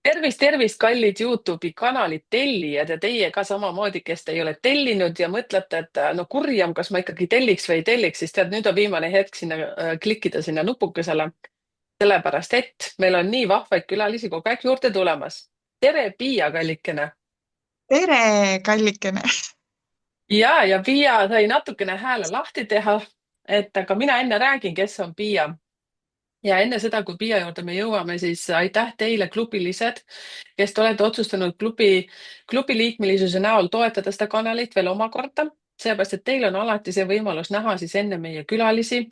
Tervist, kallid Youtube'i kanalid tellijad ja teie ka samamoodi, kes te ei ole tellinud ja mõtlete, et no kurjam, kas ma ikkagi telliks või ei telliks, siis tead, nüüd on viimane hetk sinna klikkida sinna nupukesele, sellepärast et meil on nii vahvaid külalisi kogu aeg juurde tulemas. tere, Piia, kallikene. tere, kallikene. Ja Piia sai natukene hääle lahti teha, et aga mina enne räägin, kes on Piia. Ja enne seda, kui Piia juurde me jõuame, siis aitäh teile, klubilised, kes te olete otsustanud klubi liikmelisuse näol toetada seda kanalit veel omakorda. Seepärast, et teil on alati see võimalus näha siis enne meie külalisi,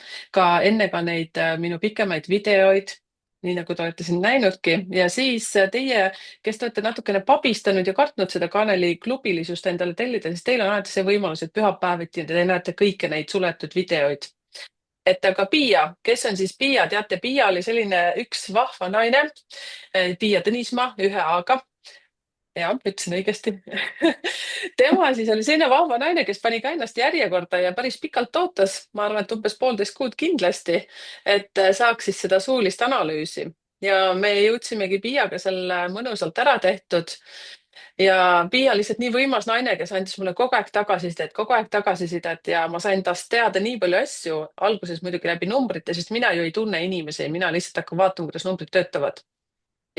enne ka neid minu pikemaid videoid, nii nagu te olete siin näinudki. Ja siis teie, kes te olete natukene pabistanud ja kartnud seda kanali klubilisust endale tellida, siis teil on alati see võimalus, et pühapäeviti te näete kõiki neid suletud videoid. Et aga Piia, kes on siis Piia, teate, Piia oli selline üks vahva naine, Piia Tõnismaa ühe A-ga. Ja, ütlesin õigesti. tema siis oli selline vahva naine, kes pani ka ennast järjekorda ja päris pikalt ootas, ma arvan, et umbes 1,5 kuud kindlasti, et saaks siis seda suulist analüüsi. Ja me jõudsimegi Piiaga selle mõnusalt ära tehtud. Ja Piia on lihtsalt nii võimas naine, kes andis mulle kogu aeg tagasisidet ja ma sain tast teada nii palju asju, alguses muidugi läbi numbrite, sest mina ju ei tunne inimesi, mina lihtsalt hakkan vaatama, kuidas numbrid töötavad.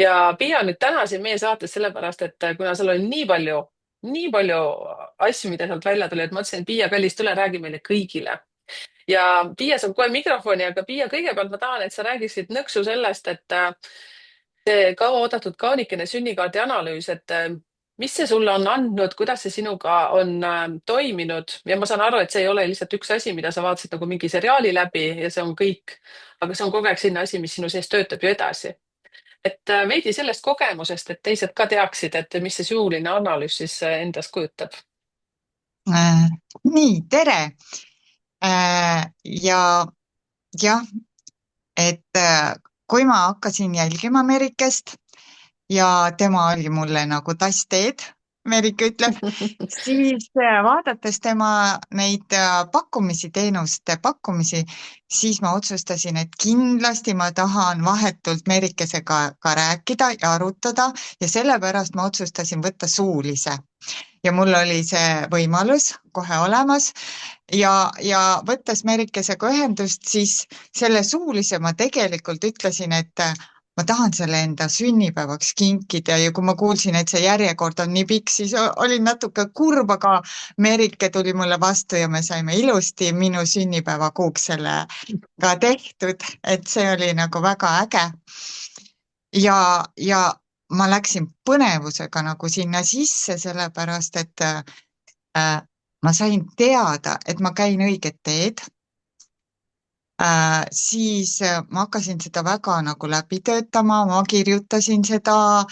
Ja Piia on nüüd täna siin meie saates sellepärast, et kuna seal oli nii palju asju, mida sealt välja tuli, et ma mõtlesin, et Piia, kallis, tule räägi meile kõigile. Ja Piia saab kohe mikrofoni, aga Piia, kõigepealt ma tahan, et sa räägiksid nõksu sellest, et see kauaoodatud kaunikene sünnikaardi analüüs, et mis see sulle on andnud, kuidas see sinuga on toiminud ja ma saan aru, et see ei ole lihtsalt üks asi, mida sa vaatasid nagu mingi seriaali läbi ja see on kõik, aga see on kogu aeg selline asi, mis sinu sees töötab ju edasi. Et veidi sellest kogemusest, et teised ka teaksid, et mis see suuline analüüs siis endast kujutab. Äh, nii, tere. Ja jah, et kui ma hakkasin jälgima Merikest ja tema oli mulle nagu tass teed, Merike ütleb, siis vaadates tema neid pakkumisi, teenuste pakkumisi, siis ma otsustasin, et kindlasti ma tahan vahetult Merikesega ka rääkida ja arutada ja sellepärast ma otsustasin võtta suulise. Ja mul oli see võimalus kohe olemas ja võttes Merikesega ühendust, siis selle suulise ma tegelikult ütlesin, et ma tahan selle enda sünnipäevaks kinkida ja kui ma kuulsin, et see järjekord on nii pikk, siis olin natuke kurb, aga Merike tuli mulle vastu ja me saime ilusti minu sünnipäevakuuks selle ka tehtud, et see oli nagu väga äge. Ja ma läksin põnevusega nagu sinna sisse, sellepärast et ma sain teada, et ma käin õiget teed. Siis ma hakkasin seda väga nagu läbi töötama, ma kirjutasin seda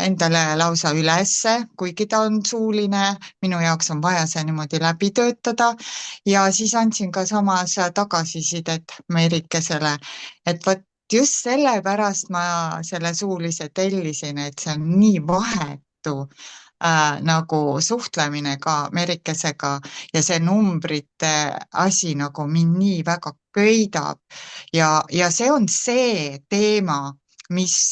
endale lausa ülesse, kuigi ta on suuline, minu jaoks on vaja see niimoodi läbi töötada ja siis andsin ka samas tagasisidet Merikesele, et vot just sellepärast ma selle suulise tellisin, et see on nii vahetu nagu suhtlemine ka Merikesega ja see numbrite asi nagu mind nii väga köidab ja see on see teema, mis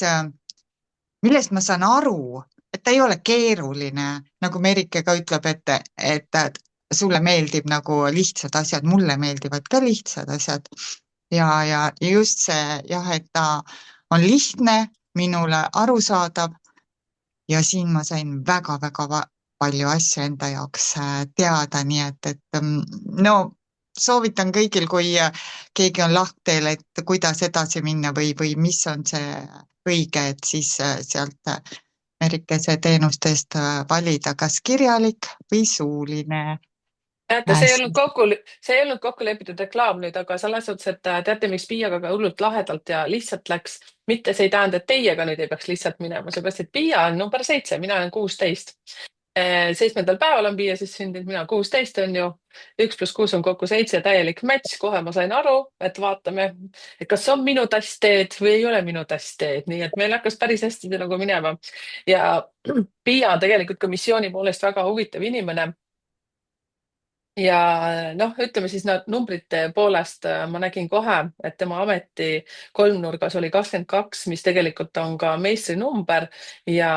millest ma saan aru, et ta ei ole keeruline, nagu Merike ka ütleb, et sulle meeldib nagu lihtsad asjad, mulle meeldivad ka lihtsad asjad. Ja just see jah, et ta on lihtne, minule arusaadav ja siin ma sain väga-väga palju asju enda jaoks teada, nii no soovitan kõigil, kui keegi on lahkteel, et kuidas edasi minna või mis on see õige, et siis sealt Merikese teenustest valida kas kirjalik või suuline teate, see ei olnud siis. see ei olnud kokku lepitud reklaam nüüd, aga selles suhtes, et teate, miks Piiaga ka hullult lahedalt ja lihtsalt läks. Mitte see ei tähenda, et teiega nüüd ei peaks lihtsalt minema, seepärast et Piia on number 7, mina olen 16. 7. päeval on Piia siis sündinud, mina 16 on ju. 1 + 6 on kokku 7, täielik match. Kohe ma sain aru, et vaatame, et kas see on minu tassteed või ei ole minu tassteed, nii et meil hakkas päris hästi see nagu minema. Ja Piia on tegelikult ka missiooni poolest väga huvitav inimene. ja noh, ütleme siis numbrite poolest ma nägin kohe, et tema ameti kolmnurgas oli 22, mis tegelikult on ka meistrinumber ja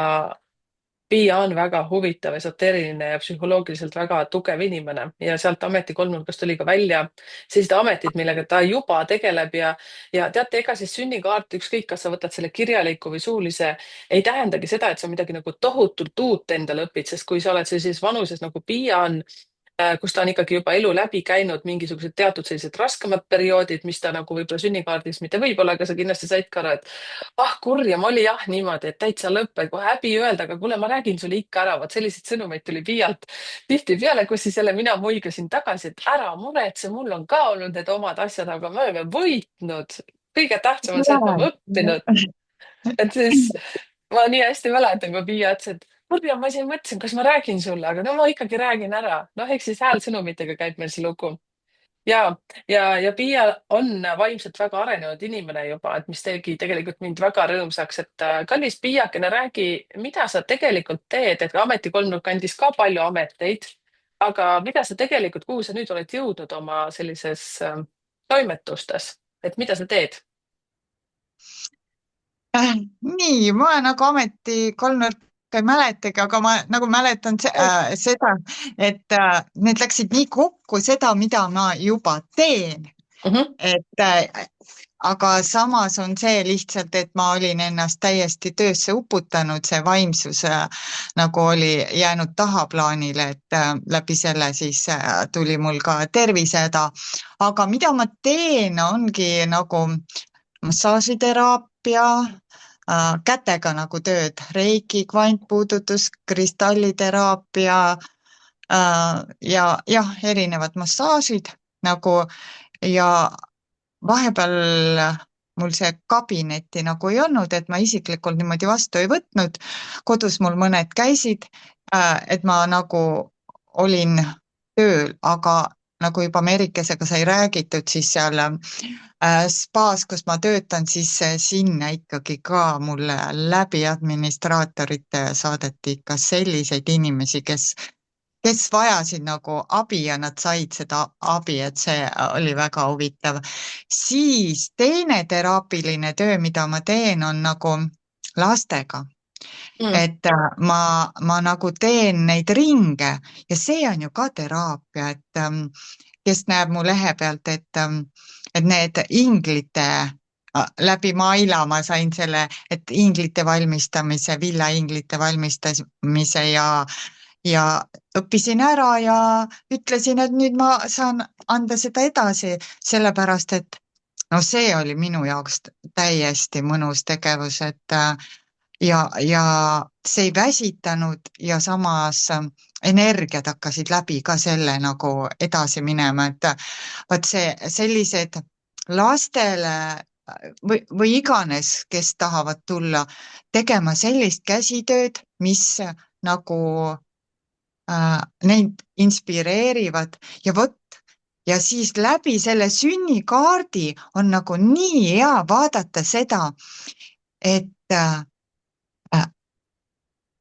Piia on väga huvitav, esoteeriline ja psühholoogiliselt väga tugev inimene ja sealt ameti kolmnurgast tuli ka välja sellised ametid, millega ta juba tegeleb ja teate, ega siis sünnikaart, ükskõik, kas sa võtad selle kirjaliku või suulise, ei tähendagi seda, et sa midagi nagu tohutult uut endale õpid, sest kui sa oled sellises vanuses nagu Piia on, kus ta on ikkagi juba elu läbi käinud mingisugused teatud sellised raskemad perioodid, mis ta nagu võib-olla sünnikaardis, mitte võib-olla, aga sa kindlasti said ka aru, et ah kurjam oli jah niimoodi, et täitsa lõpp, et kohe häbi öelda, aga kuule, ma räägin sulle ikka ära, vot selliseid sõnumeid tuli Piialt tihtipeale, kus siis jälle mina muigasin tagasi, et ära muretse, mul on ka olnud need omad asjad, aga me oleme võitnud. kõige tähtsam on see, et me oleme õppinud, et siis ma nii hästi mäletan, kui Piia ütles, et kuule, ma siin mõtlesin, kas ma räägin sulle, aga no ma ikkagi räägin ära. noh, eks siis häälsõnumitega käib meil see lugu. ja Piia on vaimselt väga arenenud inimene juba, et mis tegi tegelikult mind väga rõõmsaks, et kallis Piiakene, räägi, mida sa tegelikult teed, et ametikolmnurk andis ka palju ameteid, aga mida sa tegelikult, kuhu sa nüüd oled jõudnud oma sellises toimetustes, et mida sa teed? Nii, ma nagu ameti kolmnurka ei mäletagi, aga ma nagu mäletan seda, et need läksid nii kokku seda, mida ma juba teen. Mhm. Et aga samas on see lihtsalt, et ma olin ennast täiesti töösse uputanud, see vaimsus nagu oli jäänud tahaplaanile, et läbi selle siis tuli mul ka tervisehäda. aga mida ma teen, ongi nagu massaažiteraapia, kätega nagu tööd, reiki, kvantpuudutus, kristalliteraapia ja jah, erinevad massaažid nagu ja vahepeal mul see kabinetti nagu ei olnud, et ma isiklikult niimoodi vastu ei võtnud. kodus mul mõned käisid, et ma nagu olin tööl, aga nagu juba Merikesega sai räägitud, siis seal spaas, kus ma töötan, siis sinna ikkagi ka mulle läbi administraatorite saadeti ikka selliseid inimesi, kes vajasid nagu abi ja nad said seda abi, et see oli väga huvitav. Siis teine teraapiline töö, mida ma teen, on nagu lastega. Mm. Et ma nagu teen neid ringe ja see on ju ka teraapia, et kes näeb mu lehe pealt, et need inglite läbi Maila ma sain selle, et inglite valmistamise, villainglite valmistamise ja õppisin ära ja ütlesin, et nüüd ma saan anda seda edasi, sellepärast et no see oli minu jaoks täiesti mõnus tegevus, et ja see ei väsitanud ja samas energiad hakkasid läbi ka selle nagu edasi minema, et vot see sellised lastele või iganes, kes tahavad tulla tegema sellist käsitööd, mis nagu neid inspireerivad ja vot, ja siis läbi selle sünnikaardi on nagu nii hea vaadata seda, et äh,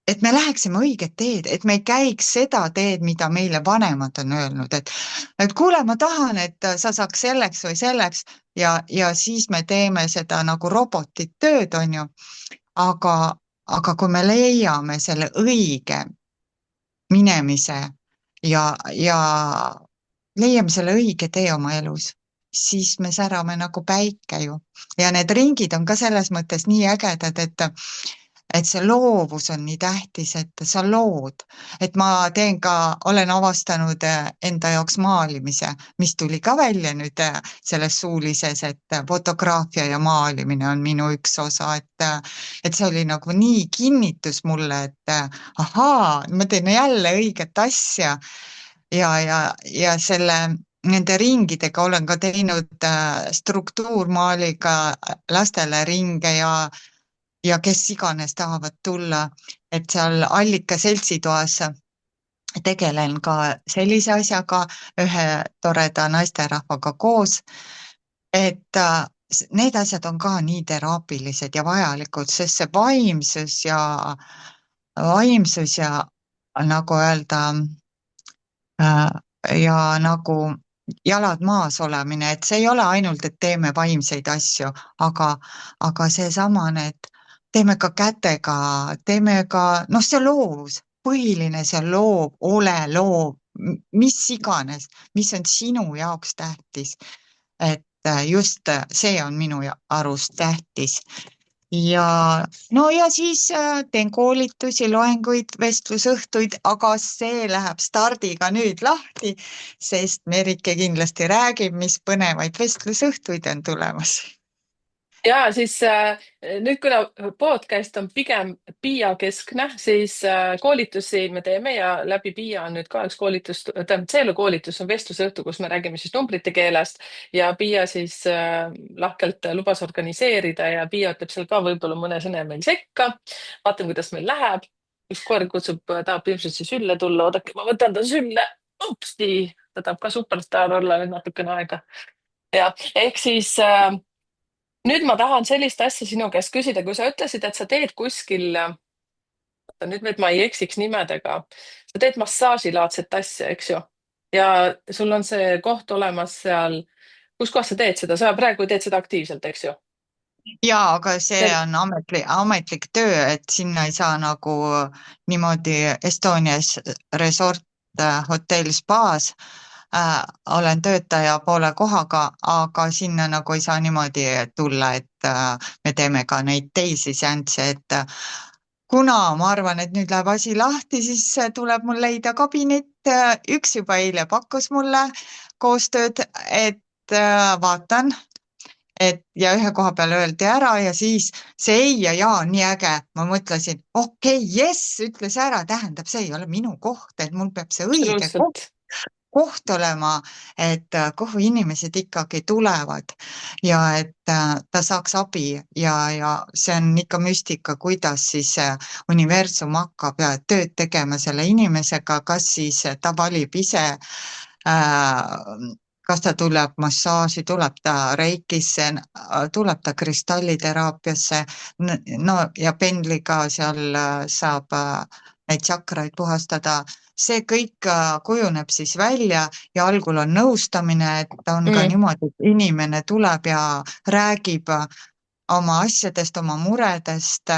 et me läheksime õiget teed, et me ei käiks seda teed, mida meile vanemad on öelnud, et kuule, ma tahan, et sa saaks selleks või selleks ja siis me teeme seda nagu robotit tööd, on ju. aga, aga kui me leiame selle õige minemise ja leiame selle õige tee oma elus, siis me särame nagu päike ju. ja need ringid on ka selles mõttes nii ägedad, et see loovus on nii tähtis, et sa lood, et ma teen ka, olen avastanud enda jaoks maalimise, mis tuli ka välja nüüd selles suulises, et fotograafia ja maalimine on minu üks osa, et see oli nagu nii kinnitus mulle, et ahaa, ma teen jälle õiget asja ja nende ringidega olen ka teinud struktuurmaaliga lastele ringe ja kes iganes tahavad tulla, et seal Allika seltsitoas tegelen ka sellise asjaga ühe toreda naisterahvaga koos, et need asjad on ka nii teraapilised ja vajalikud, sest see vaimsus ja nagu öelda, ja nagu jalad maas olemine, et see ei ole ainult, et teeme vaimseid asju, aga seesama need, teeme ka kätega, teeme ka, noh, see loovus, põhiline see loov, ole loov, mis iganes, mis on sinu jaoks tähtis. Et just see on minu arust tähtis ja no ja siis teen koolitusi, loenguid, vestlusõhtuid, aga see läheb stardiga nüüd lahti, sest Merike kindlasti räägib, mis põnevaid vestlusõhtuid on tulemas. ja siis nüüd, kuna podcast on pigem Piia keskne, siis koolitusi me teeme ja läbi Piia on nüüd ka üks koolitus, tähendab, see ei ole koolitus, see on vestlusõhtu, kus me räägime siis numbrite keelest ja Piia siis lahkelt lubas organiseerida ja Piia ütleb seal ka võib-olla mõne sõna meil sekka. vaatame, kuidas meil läheb. üks koer kutsub, tahab ilmselt siis Ülle tulla, oodake, ma võtan ta Sülle. upsti, ta tahab ka superstaar olla nüüd natukene aega. ja ehk siis nüüd ma tahan sellist asja sinu käest küsida, kui sa ütlesid, et sa teed kuskil, oota nüüd, et ma ei eksiks nimedega, sa teed massaažilaadset asja, eks ju? ja sul on see koht olemas seal, kus kohas sa teed seda, sa praegu teed seda aktiivselt, eks ju? Jaa, aga see on ametlik töö, et sinna ei saa nagu niimoodi Estonias Resort Hotell Spaas olen töötaja poole kohaga, aga sinna nagu ei saa niimoodi tulla, et me teeme ka neid teisi seansse, et kuna ma arvan, et nüüd läheb asi lahti, siis tuleb mul leida kabinet. Üks juba eile pakkus mulle koostööd, et vaatan, et ja ühe koha peal öeldi ära ja siis see ei ja jaa, nii äge. Ma mõtlesin, okei, jess, ütles ära, tähendab, see ei ole minu koht, et mul peab see õige absoluutselt. koht olema, et kuhu inimesed ikkagi tulevad ja et ta saaks abi ja see on ikka müstika, kuidas siis universum hakkab tööd tegema selle inimesega, kas siis ta valib ise kas ta tuleb massaaži, tuleb ta reikisse, tuleb ta kristalliteraapiasse, no ja pendliga seal saab neid tšakraid puhastada. See kõik kujuneb siis välja ja algul on nõustamine, et on ka Mm. niimoodi, et inimene tuleb ja räägib oma asjadest, oma muredest,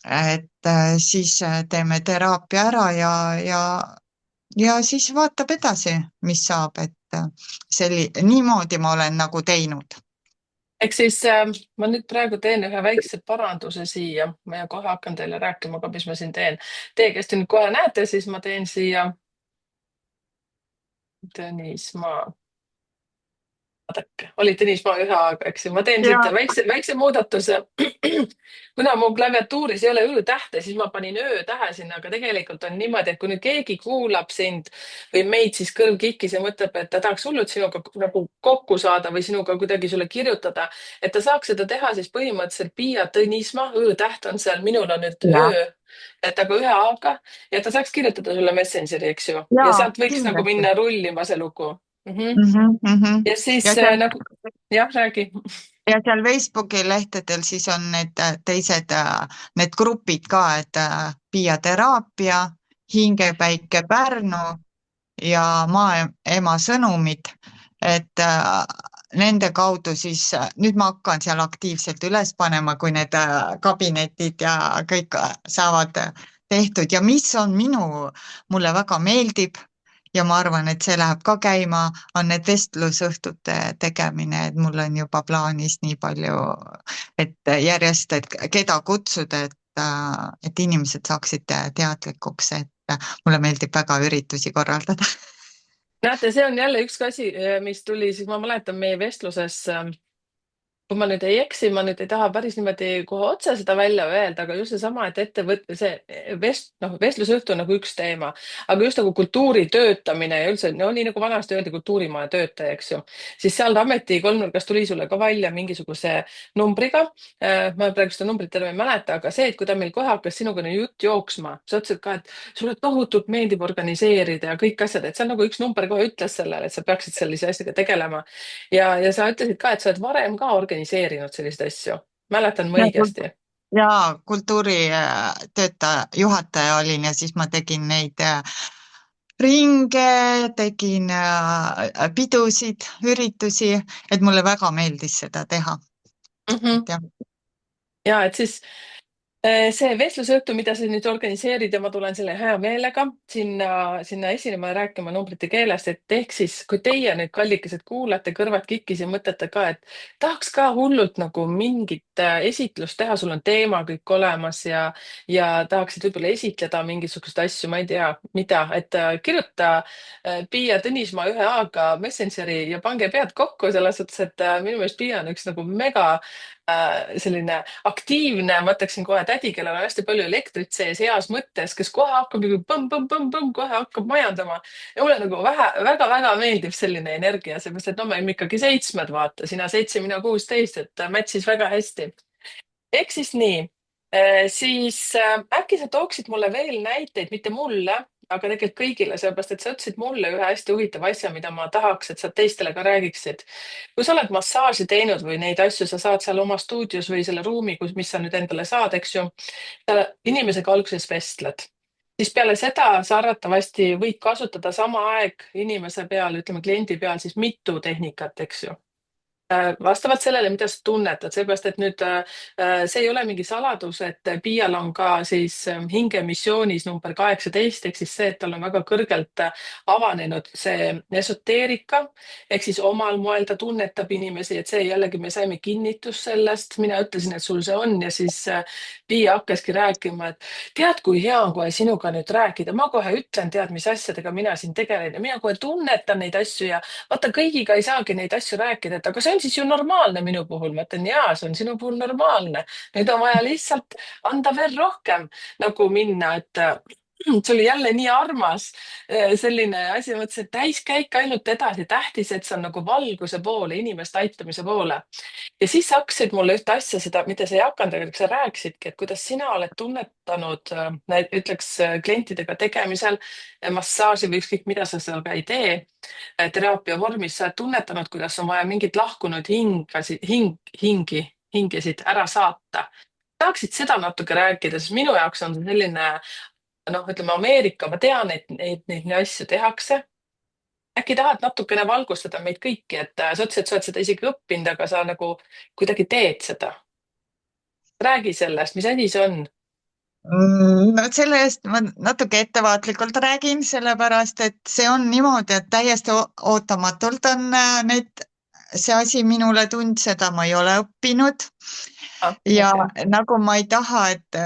et siis teeme teraapia ära ja siis vaatab edasi, mis saab, et niimoodi ma olen nagu teinud. ehk siis ma nüüd praegu teen ühe väikse paranduse siia, ma kohe hakkan teile rääkima ka, mis ma siin teen. Teie, kes te nüüd kohe näete, siis ma teen siia Tõnismaa. vaadake, olite niisama ühe aega, eks ju, ma teen siit Ja, väikse muudatuse. kuna mu klaviatuuris ei ole Õ-tähte, siis ma panin Ö-tähe sinna, aga tegelikult on niimoodi, et kui nüüd keegi kuulab sind või meid siis kõrv kikkis ja mõtleb, et ta tahaks hullult sinuga nagu kokku saada või sinuga kuidagi sulle kirjutada, et ta saaks seda teha siis põhimõtteliselt Piia Tõnismaa, Õ-täht on seal, minul on nüüd ja, Ö, et aga ühe A-ga ja ta saaks kirjutada sulle Messengeri, eks ju, ja ja sealt võiks nagu kindlasti. minna rullima see lugu. Ja Ja siis seal, nagu, jah, räägi. ja seal Facebooki lehtedel siis on need teised, need grupid ka, et Piia teraapia, Hingepäike Pärnu ja Maaema sõnumid, et nende kaudu siis, nüüd ma hakkan seal aktiivselt üles panema, kui need kabinetid ja kõik saavad tehtud ja mis on mulle väga meeldib ja ma arvan, et see läheb ka käima, on need vestlusõhtute tegemine, et mul on juba plaanis nii palju, et järjest, et keda kutsuda, et inimesed saaksid teadlikuks, et mulle meeldib väga üritusi korraldada. näete, see on jälle üks asi, mis tuli, siis ma mäletan meie vestluses kui ma nüüd ei eksi, ma nüüd ei taha päris niimoodi kohe otse seda välja öelda, aga just seesama, et vestlusõhtu on nagu üks teema, aga just nagu kultuuri töötamine ja üldse, no nii nagu vanasti öeldi, kultuurimaja töötaja, eks ju, siis seal ameti kolmnurgas tuli sulle ka välja mingisuguse numbriga. ma praegu seda numbrit enam ei mäleta, aga see, et kui ta meil kohe hakkas sinuga jutt jooksma, sa ütlesid ka, et sulle tohutult meeldib organiseerida ja kõik asjad, et seal nagu üks number kohe ütles sellele, et sa peaksid sellise asjaga tegelema ja sa ütlesid ka, et sa oled varem ka organiseerinud selliseid asju. mäletan ma õigesti? Kultuuritöötaja, juhataja olin ja siis ma tegin neid ringe, tegin pidusid, üritusi, et mulle väga meeldis seda teha. Mhm. et jah. ja et siis see vestlusõhtu, mida sa nüüd organiseerid ja ma tulen selle hea meelega sinna esinema ja rääkima numbrite keelest, et ehk siis, kui teie nüüd kallikesed kuulate kõrvad kikkis ja mõtlete ka, et tahaks ka hullult nagu mingit esitlust teha, sul on teema kõik olemas ja tahaksid võib-olla esitleda mingisuguseid asju, ma ei tea, mida, et kirjuta Piia Tõnismaa ühe A-ga Messengeri ja pange pead kokku selles suhtes, et minu meelest Piia on üks nagu mega selline aktiivne, ma ütleksin kohe tädi, kellel on hästi palju elektrit sees, heas mõttes, kes kohe hakkab nagu põmm-põmm-põmm-põmm, kohe hakkab majandama. ja mulle nagu väga-väga meeldib selline energia, seepärast et no me oleme ikkagi seitsmed, vaata, sina 7, mina 16, et match'is väga hästi. Ehk siis nii, siis äkki sa tooksid mulle veel näiteid, mitte mulle, aga tegelikult kõigile, sellepärast et sa ütlesid mulle ühe hästi huvitava asja, mida ma tahaks, et sa teistele ka räägiksid. kui sa oled massaaži teinud või neid asju sa saad seal oma stuudios või selle ruumi, mis sa nüüd endale saad, eks ju, sa inimesega alguses vestled, siis peale seda sa arvatavasti võid kasutada sama aeg inimese peal, ütleme kliendi peal siis mitu tehnikat, eks ju vastavalt sellele, mida sa tunnetad, seepärast et nüüd see ei ole mingi saladus, et Piial on ka siis hingemissioonis number 18 ehk siis see, et tal on väga kõrgelt avanenud see esoteerika ehk siis omal moel ta tunnetab inimesi, et see jällegi me saime kinnitust sellest, mina ütlesin, et sul see on ja siis Piia hakkaski rääkima, et tead, kui hea on kohe sinuga nüüd rääkida, ma kohe ütlen, tead, mis asjadega mina siin tegelen ja mina kohe tunnetan neid asju ja vaata, kõigiga ei saagi neid asju rääkida, et aga see on siis ju normaalne minu puhul. Ma ütlen, jaa, see on sinu puhul normaalne. Nüüd on vaja lihtsalt anda veel rohkem nagu minna, et see oli jälle nii armas selline asi, mõtlesin, et täiskäik ainult edasi, tähtis, et see on nagu valguse poole, inimeste aitamise poole. Ja siis sa hakkasid mulle ühte asja, seda, mida sa ei hakanud, aga sa rääkisidki, et kuidas sina oled tunnetanud, ütleks klientidega tegemisel, massaaži või ükskõik mida sa seal ka ei tee, teraapia vormis, sa oled tunnetanud, kuidas on vaja mingit lahkunud hingesid ära saata. tahaksid seda natuke rääkida, sest minu jaoks on see selline, noh, ütleme Ameerika, ma tean, et neid asju tehakse. äkki tahad natukene valgustada meid kõiki, et sa ütlesid, et sa oled seda isegi õppinud, aga sa nagu kuidagi teed seda. räägi sellest, mis asi see on? No selle eest ma natuke ettevaatlikult räägin, sellepärast et see on niimoodi, et täiesti ootamatult on see asi minule tulnud, seda ma ei ole õppinud. Ja Okay. nagu ma ei taha, et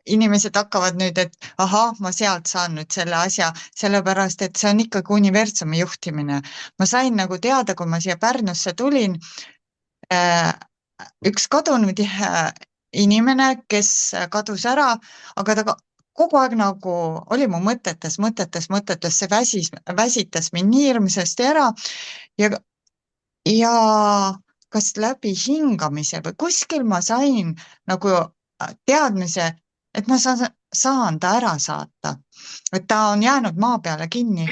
inimesed hakkavad nüüd, et ahah, ma sealt saan nüüd selle asja, sellepärast et see on ikkagi universumi juhtimine. Ma sain nagu teada, kui ma siia Pärnusse tulin, üks kadunud inimene, kes kadus ära, aga ta kogu aeg nagu oli mu mõtetes, see väsitas mind nii hirmsasti ära ja, ja kas läbi hingamise või kuskil ma sain nagu teadmise, et ma saan ta ära saata, et ta on jäänud maa peale kinni.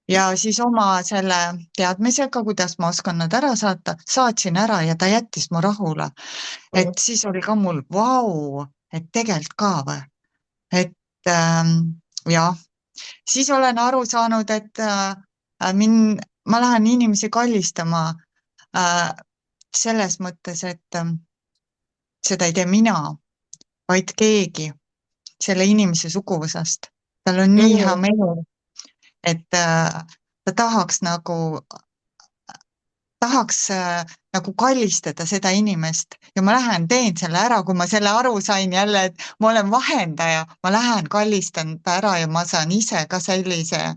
Ja siis oma selle teadmisega, kuidas ma oskan nad ära saata, saatsin ära ja ta jättis mu rahule. Et siis oli ka mul vau, et tegelikult ka või. Et jah, siis olen aru saanud, et ma lähen inimesi kallistama selles mõttes, et seda ei tee mina, vaid keegi selle inimese suguvõsast. Tal on nii hea meel, et ta tahaks nagu kallistada seda inimest ja ma lähen teen selle ära, kui ma selle aru sain jälle, et ma olen vahendaja, ma lähen kallistan ta ära ja ma saan ise ka sellise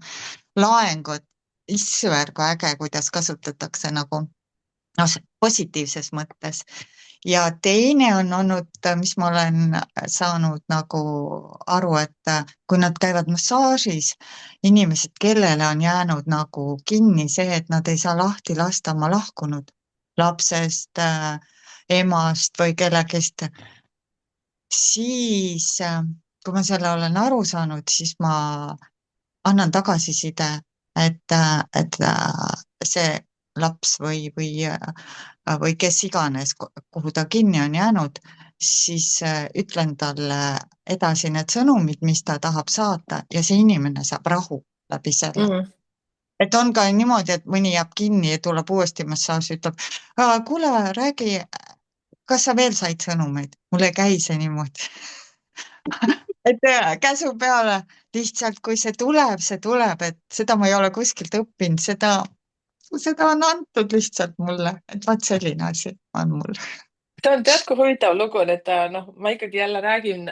laengu, et issand, kui äge, kuidas kasutatakse nagu noh, positiivses mõttes. Ja teine on olnud, mis ma olen saanud nagu aru, et kui nad käivad massaažis, inimesed, kellele on jäänud nagu kinni see, et nad ei saa lahti lasta oma lahkunud lapsest, emast või kellegist, siis kui ma selle olen aru saanud, siis ma annan tagasiside, et see laps või kes iganes, kuhu ta kinni on jäänud, siis ütlen talle edasi need sõnumid, mis ta tahab saata ja see inimene saab rahu läbi selle. mm. et on ka niimoodi, et mõni jääb kinni ja tuleb uuesti massaaž, ütleb, kuule, räägi, kas sa veel said sõnumeid? mul ei käi see niimoodi. et käsu peale lihtsalt, kui see tuleb, et seda ma ei ole kuskilt õppinud, seda on antud lihtsalt mulle, et vaat selline asi on mul. see on, tead, kui huvitav lugu on, et noh, ma ikkagi jälle räägin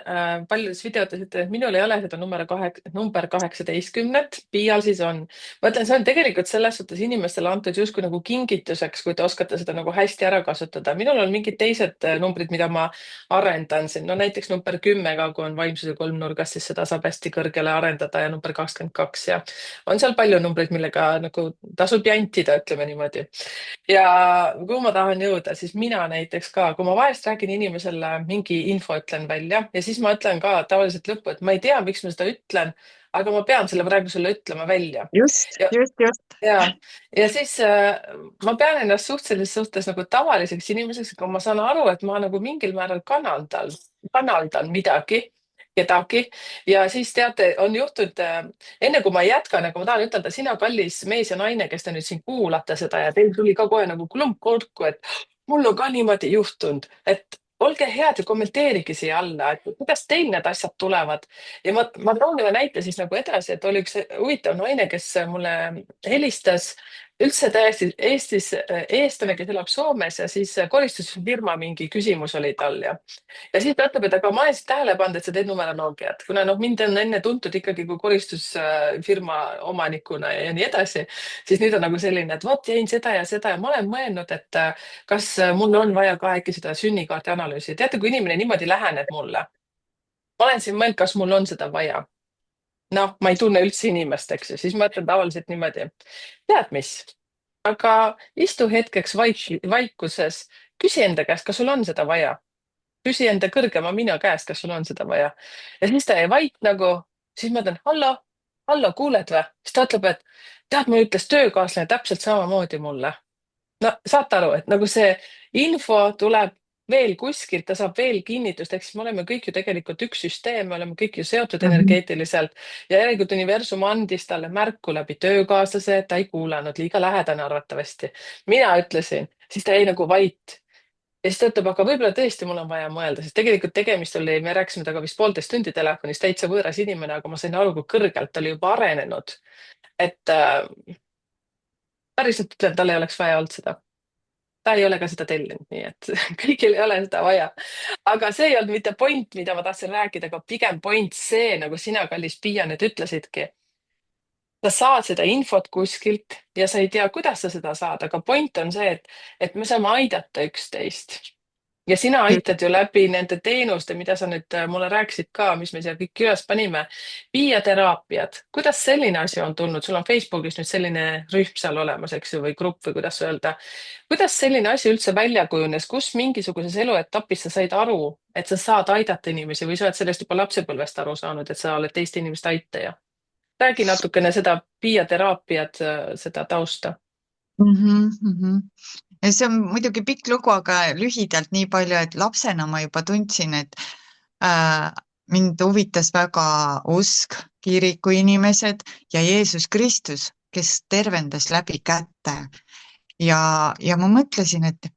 paljudes videotes, et minul ei ole seda number 18, Piial siis on. ma ütlen, see on tegelikult selles suhtes inimestele antud justkui nagu kingituseks, kui te oskate seda nagu hästi ära kasutada. minul on mingid teised numbrid, mida ma arendan siin, no näiteks number 10 ka, kui on vaimsuse kolmnurgas, siis seda saab hästi kõrgele arendada ja number 22 ja on seal palju numbreid, millega nagu tasub jantida, ütleme niimoodi. Ja kuhu ma tahan jõuda, siis mina näiteks ka, kui ma vahest räägin inimesele mingi info, ütlen välja ja siis ma ütlen ka tavaliselt lõppu, et ma ei tea, miks ma seda ütlen, aga ma pean selle praegu sulle ütlema välja. just, ja, just, just. ja, ja siis ma pean ennast suhtelises suhtes nagu tavaliseks inimeseks, aga ma saan aru, et ma nagu mingil määral kanaldan midagi, kedagi ja siis teate, on juhtunud enne kui ma jätkan, aga ma tahan ütelda, sina, kallis mees ja naine, kes te nüüd siin kuulate seda ja teil tuli ka kohe nagu klump kurku, et mul on ka niimoodi juhtunud, et olge head ja kommenteerige siia alla, et kuidas teil need asjad tulevad. Ja ma toon ühe näite siis nagu edasi, et oli üks huvitav naine, kes mulle helistas, üldse täiesti eestlane, kes elab Soomes ja siis koristusfirma mingi küsimus oli tal ja siis ta ütleb, et aga ma olen siis tähele pannud, et sa teed numeroloogiat, kuna noh, mind on enne tuntud ikkagi kui koristusfirma omanikuna ja nii edasi, siis nüüd on nagu selline, et vot jäin seda ja ma olen mõelnud, et kas mul on vaja ka äkki seda sünnikaardi analüüsi. teate, kui inimene niimoodi läheneb mulle, ma olen siin mõelnud, kas mul on seda vaja. noh, ma ei tunne üldse inimest, eks ju, siis ma ütlen tavaliselt niimoodi, tead mis, aga istu hetkeks vaikuses, küsi enda käest, kas sul on seda vaja, küsi enda kõrgema mina käest, kas sul on seda vaja. ja siis ta jäi vait nagu, siis ma ütlen, hallo, kuuled või? siis ta ütleb, et tead, mul ütles töökaaslane täpselt samamoodi mulle. no saate aru, et nagu see info tuleb veel kuskilt, ta saab veel kinnitust, ehk siis me oleme kõik ju tegelikult üks süsteem, me oleme kõik ju seotud Mhm. energeetiliselt ja järelikult universum andis talle märku läbi töökaaslase, et ta ei kuulanud, liiga lähedane arvatavasti. mina ütlesin, siis ta jäi nagu vait ja siis ta ütleb, aga võib-olla tõesti mul on vaja mõelda, sest tegelikult tegemist oli, me rääkisime temaga vist 1,5 tundi telefonis, täitsa võõras inimene, aga ma sain aru, kui kõrgelt ta oli juba arenenud. et päriselt ütlen, tal ei oleks vaja olnud seda. ta ei ole ka seda tellinud, nii et kõigil ei ole seda vaja. aga see ei olnud mitte point, mida ma tahtsin rääkida, aga pigem point see, nagu sina, kallis Piia, nüüd ütlesidki. sa saad seda infot kuskilt ja sa ei tea, kuidas sa seda saad, aga point on see, et me saame aidata üksteist. ja sina aitad ju läbi nende teenuste, mida sa nüüd mulle rääkisid ka, mis me siia kõik üles panime. Piiateraapiad, kuidas selline asi on tulnud, sul on Facebookis nüüd selline rühm seal olemas, eks ju, või grupp või kuidas öelda. kuidas selline asi üldse välja kujunes, kus mingisuguses eluetapis sa said aru, et sa saad aidata inimesi või sa oled sellest juba lapsepõlvest aru saanud, et sa oled teiste inimeste aitaja? räägi natukene seda piiateraapiat, seda tausta. Mhm, mhm. Ja see on muidugi pikk lugu, aga lühidalt nii palju, et lapsena ma juba tundsin, et äh, mind huvitas väga usk, kiriku inimesed ja Jeesus Kristus, kes tervendas läbi käte. Ja ma mõtlesin, et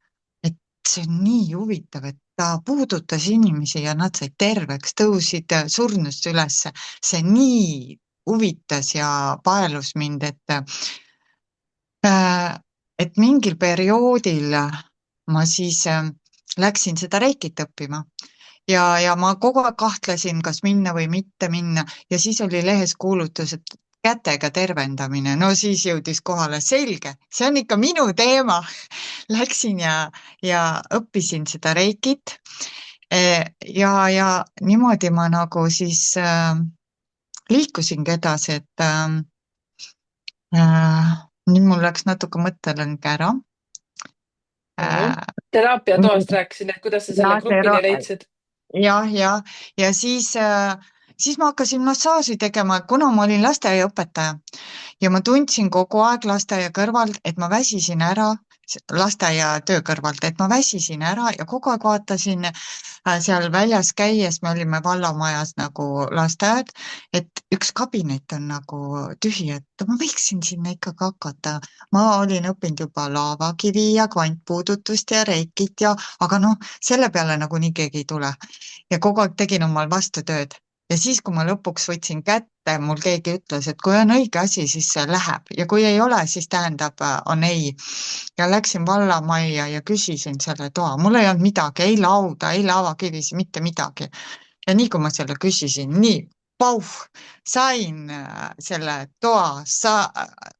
see on nii huvitav, et ta puudutas inimesi ja nad said terveks, tõusid surnust ülesse. See nii huvitas ja paelus mind, Äh, et mingil perioodil ma siis läksin seda reikit õppima ja ma kogu aeg kahtlesin, kas minna või mitte minna ja siis oli lehes kuulutus, et kätega tervendamine, no siis jõudis kohale, selge, see on ikka minu teema. Läksin ja õppisin seda reikit ja niimoodi ma nagu siis liikusingi edasi, et nüüd mul läks natuke mõttelõng ära. Teraapiatoast rääkisin, et kuidas sa selle grupini leidsid? ja siis ma hakkasin massaaži tegema, kuna ma olin lasteaiaõpetaja ja ma tundsin kogu aeg lasteaia kõrval, et ma väsisin ära, lasteaia töö kõrvalt, et ma väsisin ära ja kogu aeg vaatasin seal väljas käies, me olime vallamajas nagu lasteaed, et üks kabinet on nagu tühi, et ma võiksin sinna ikkagi hakata. ma olin õppinud juba laavakivi ja kvantpuudutust ja reikit ja, aga noh, selle peale nagunii keegi ei tule. Ja kogu aeg tegin omal vastutööd. Ja siis, kui ma lõpuks võtsin kätte, mul keegi ütles, et kui on õige asi, siis see läheb ja kui ei ole, siis tähendab, on ei. Ja läksin vallamajja ja küsisin selle toa, mul ei olnud midagi, ei lauda, ei laavakivisid, mitte midagi. Ja nii kui ma selle küsisin, nii, pauh, sain selle toa,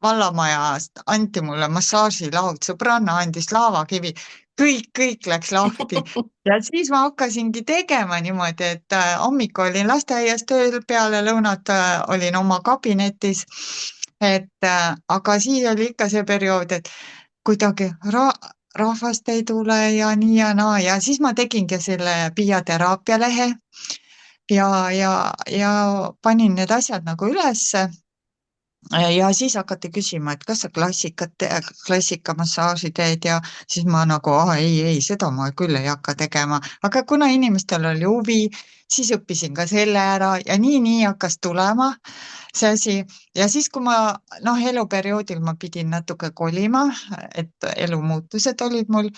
vallamajast anti mulle massaažilaud, sõbranna andis laavakivi, kõik läks lahti. Ja siis ma hakkasingi tegema niimoodi, et hommikul olin lasteaias tööl, peale lõunat olin oma kabinetis. Aga siis oli ikka see periood, et kuidagi rahvast ei tule ja nii ja naa ja siis ma tegingi selle Piia teraapialehe ja panin need asjad nagu ülesse. Ja siis hakati küsima, et kas sa klassikamassaaži teed ja siis ma nagu, ei, seda ma küll ei hakka tegema. Aga kuna inimestel oli huvi, siis õppisin ka selle ära ja nii hakkas tulema see asi. Ja siis, kui ma, eluperioodil ma pidin natuke kolima, et elumuutused olid mul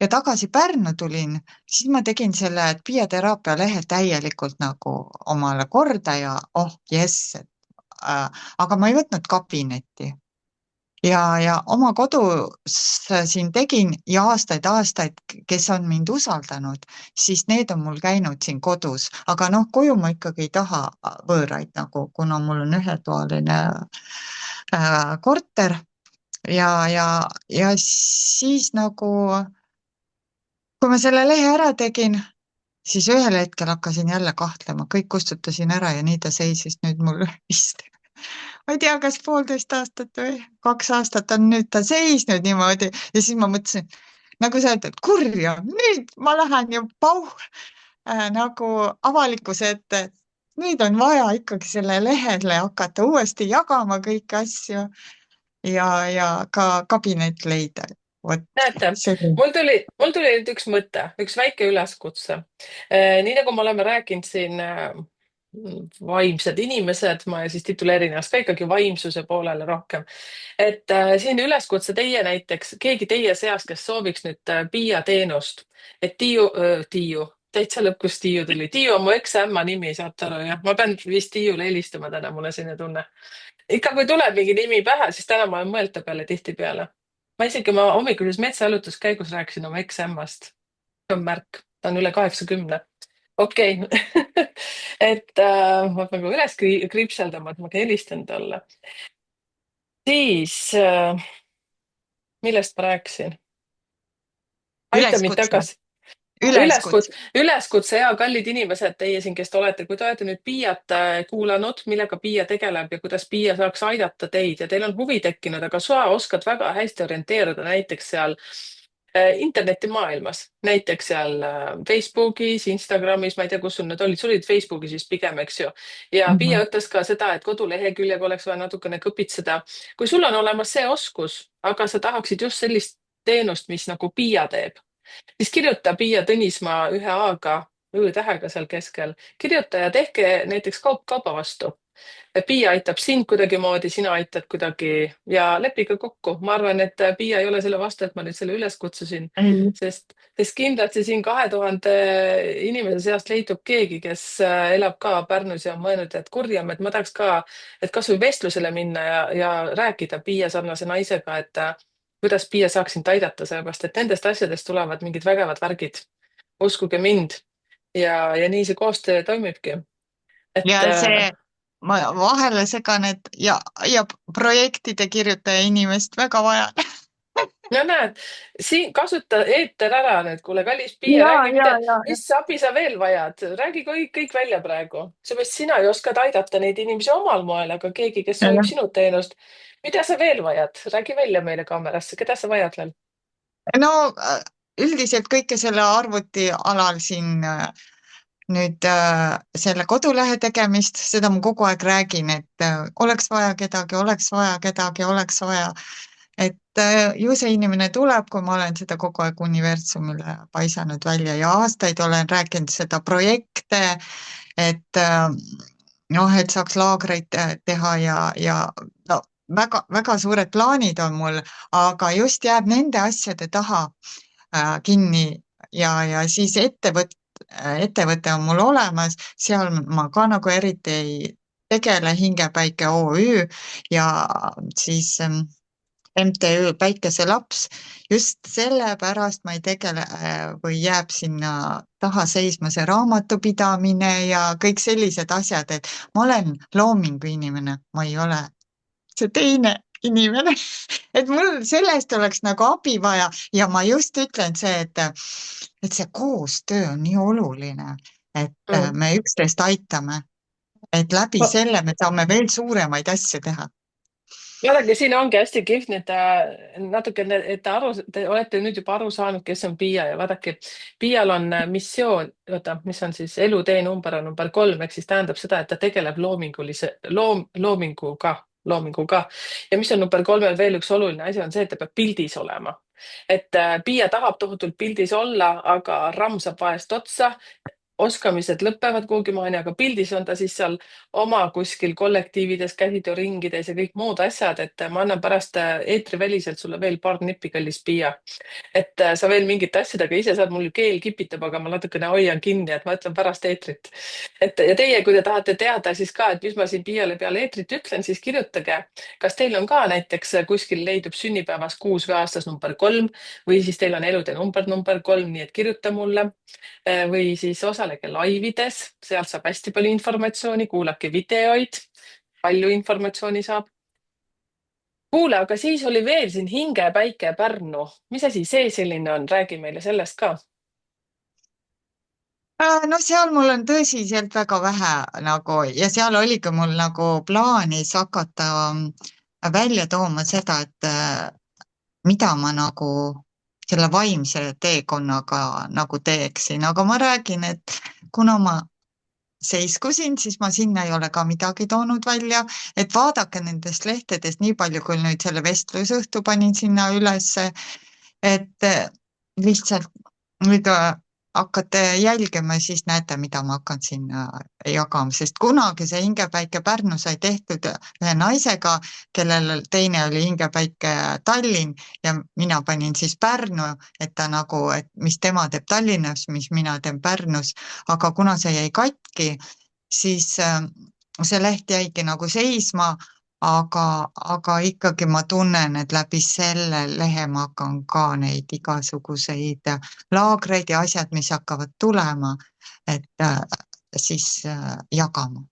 ja tagasi Pärnu tulin, siis ma tegin selle Piia teraapia lehe täielikult nagu omale korda ja jess, aga ma ei võtnud kabinetti ja oma kodus siin tegin ja aastaid, kes on mind usaldanud, siis need on mul käinud siin kodus, aga noh, koju ma ikkagi ei taha võõraid nagu, kuna mul on ühetoaline korter ja siis nagu, kui ma selle lehe ära tegin, siis ühel hetkel hakkasin jälle kahtlema, kõik kustutasin ära ja nii ta seisis nüüd mul vist ma ei tea, kas 1,5 aastat või 2 aastat on nüüd ta seisnud niimoodi ja siis ma mõtlesin, nagu sa ütled, kurja, nüüd ma lähen ja nagu avalikkuse ette. Nüüd on vaja ikkagi selle lehele hakata uuesti jagama kõiki asju ja ka kabinet leida. Vot näete, see. mul tuli nüüd üks mõte, üks väike üleskutse. Nii nagu me oleme rääkinud siin, vaimsed inimesed, ma siis tituleerin ennast ka ikkagi vaimsuse poolele rohkem. Et siin üleskutse teie näiteks, keegi teie seas, kes sooviks nüüd Piia teenust, et Tiiu, täitsa lõpp, kus Tiiu tuli. Tiiu on mu eksämma nimi, saate aru, jah? Ma pean vist Tiiule helistama täna, mul on selline tunne. Ikka kui tuleb mingi nimi pähe, siis täna ma olen mõelnud ta peale tihtipeale. Ma isegi oma hommikuses metsajalutuskäigus rääkisin oma eksämmast. See on märk, ta on üle 80. Okei. et ma pean ka üles kriipseldama, et ma ka helistan talle. Siis, millest ma rääkisin? Aita mind Üleskutse, tagasi. üleskutse. Üleskutse ja kallid inimesed, teie siin, kes te olete, kui te olete nüüd Piiat kuulanud, millega Piia tegeleb ja kuidas Piia saaks aidata teid ja teil on huvi tekkinud, aga sa oskad väga hästi orienteeruda näiteks seal internetimaailmas, näiteks seal Facebookis, Instagramis, ma ei tea, kus sul need olid, sul olid Facebookis vist pigem, eks ju. Ja Piia ütles ka seda, et koduleheküljega oleks vaja natukene kõpitseda. Kui sul on olemas see oskus, aga sa tahaksid just sellist teenust, mis nagu Piia teeb, siis kirjuta Piia Tõnismaa ühe A-ga, Õ-tähega seal keskel, kirjuta ja tehke näiteks kaup kauba vastu. Piia aitab sind kuidagimoodi, sina aitad kuidagi ja lepige kokku. Ma arvan, et Piia ei ole selle vastu, et ma nüüd selle üles kutsusin, Ei. sest kindlasti siin 2000 inimese seast leidub keegi, kes elab ka Pärnus ja on mõelnud, et kurjam, et ma tahaks ka, et kasvõi vestlusele minna ja rääkida Piia sarnase naisega, et kuidas Piia saaks sind aidata, sellepärast et nendest asjadest tulevad mingid vägevad värgid. Uskuge mind. Ja nii see koostöö toimibki. Et Ja ma vahele segan, et ja projektide kirjutaja inimest väga vajan. no näed, siin kasuta eeter ära nüüd, kuule, kallis Piia, Ja, räägi, ja, ja, ja. mis abi sa veel vajad, räägi kõik välja praegu. seepärast sina ju oskad aidata neid inimesi omal moel, aga keegi, kes soovib sinu teenust, mida sa veel vajad, räägi välja meile kaamerasse, keda sa vajad veel? No üldiselt kõike selle arvutialal siin nüüd selle kodulehe tegemist, seda ma kogu aeg räägin, et oleks vaja kedagi, oleks vaja kedagi, oleks vaja. et ju see inimene tuleb, kui ma olen seda kogu aeg universumile paisanud välja ja aastaid olen rääkinud seda projekte, et noh, et saaks laagreid teha ja no väga suured plaanid on mul, aga just jääb nende asjade taha kinni ja siis ettevõte on mul olemas, seal ma ka nagu eriti ei tegele, Hingepäike OÜ ja siis MTÜ Päikeselaps, just sellepärast ma ei tegele või jääb sinna taha seisma see raamatupidamine ja kõik sellised asjad, et ma olen loomingu inimene, ma ei ole see teine inimene, et mul sellest oleks nagu abi vaja ja ma just ütlen see, et see koostöö on nii oluline, et Mm. me üksteist aitame, et läbi selle me saame veel suuremaid asju teha. vaadake, siin ongi hästi kihvt nüüd natukene, et te olete nüüd juba aru saanud, kes on Piia ja vaadake, Piial on missioon, oota, mis on siis elutee number on number 3, ehk siis tähendab seda, et ta tegeleb loominguga. Ja mis on number 3 veel üks oluline asi, on see, et ta peab pildis olema. Et Piia tahab tohutult pildis olla, aga ramm saab vahest otsa, oskamised lõpevad kuhugi maani, aga pildis on ta siis seal oma kuskil kollektiivides, käsitööringides ja kõik muud asjad, et ma annan pärast eetriväliselt sulle veel paar nippi, kallis Piia. Et sa veel mingite asjadega ise saad, mul keel kipitab, aga ma natukene hoian kinni, et ma ütlen pärast eetrit. Et ja teie, kui te tahate teada siis ka, et mis ma siin Piiale peale eetrit ütlen, siis kirjutage, kas teil on ka näiteks kuskil leidub sünnipäevas 6 või aastas number 3 või siis teil on elude number 3, nii et kirjuta mulle. Või siis osalege laivides, sealt saab hästi palju informatsiooni, kuulake videoid, palju informatsiooni saab. kuule, aga siis oli veel siin Hingepäike Pärnu. Mis asi see selline on? Räägi meile sellest ka. No seal mul on tõsiselt väga vähe nagu ja seal oligi mul nagu plaanis hakata välja tooma seda, et mida ma nagu selle vaimse teekonnaga nagu teeksin, aga ma räägin, et kuna ma seiskusin, siis ma sinna ei ole ka midagi toonud välja, et vaadake nendest lehtedest nii palju, kui nüüd selle vestlusõhtu panin sinna ülesse, et lihtsalt nüüd hakkate jälgima, siis näete, mida ma hakkan sinna jagama, sest kunagi see Hingepäike Pärnu sai tehtud ühe naisega, kellel teine oli Hingepäike Tallinn ja mina panin siis Pärnu, et ta nagu, et mis tema teeb Tallinnas, mis mina teen Pärnus, aga kuna see jäi katki, siis see leht jäigi nagu seisma, aga ikkagi ma tunnen, et läbi selle lehe ma hakkan ka neid igasuguseid laagreid ja asjad, mis hakkavad tulema, et siis jagama.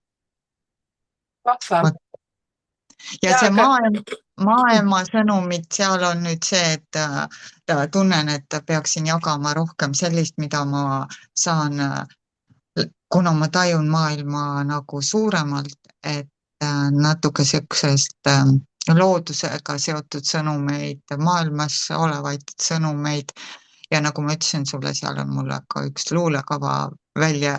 vahva. Vot. Ja ja, see aga maailma sõnumid, seal on nüüd see, et tunnen, et peaksin jagama rohkem sellist, mida ma saan, kuna ma tajun maailma nagu suuremalt, et natuke siuksest loodusega seotud sõnumeid, maailmas olevaid sõnumeid ja nagu ma ütlesin sulle, seal on mul ka üks luulekava välja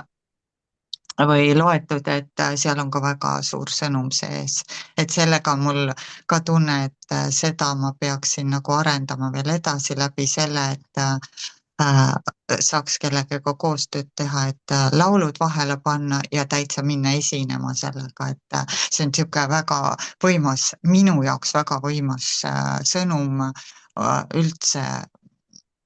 või loetud, et seal on ka väga suur sõnum sees. Et sellega on mul ka tunne, et seda ma peaksin nagu arendama veel edasi läbi selle, et saaks kellegagi koostööd teha, et laulud vahele panna ja täitsa minna esinema sellega, et see on niisugune väga võimas, minu jaoks väga võimas sõnum üldse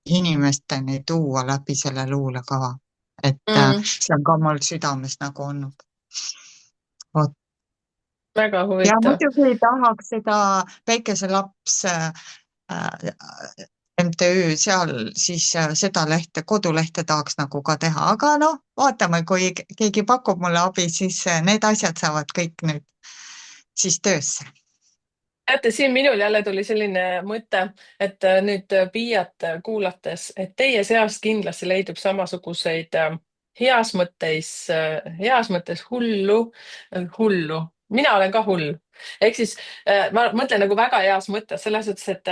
inimesteni tuua läbi selle luulekava. Et mm, see on ka mul südames nagu olnud. Vot. väga Ja huvitav. muidugi tahaks seda Päikeselaps MTÜ seal siis seda lehte, kodulehte tahaks nagu ka teha, aga noh, vaatame, kui keegi pakub mulle abi, siis need asjad saavad kõik nüüd siis töösse. teate, siin minul jälle tuli selline mõte, et nüüd Piiat kuulates, et teie seast kindlasti leidub samasuguseid heas mõttes hullu. mina olen ka hull. ehk siis ma mõtlen nagu väga heas mõttes, selles suhtes, et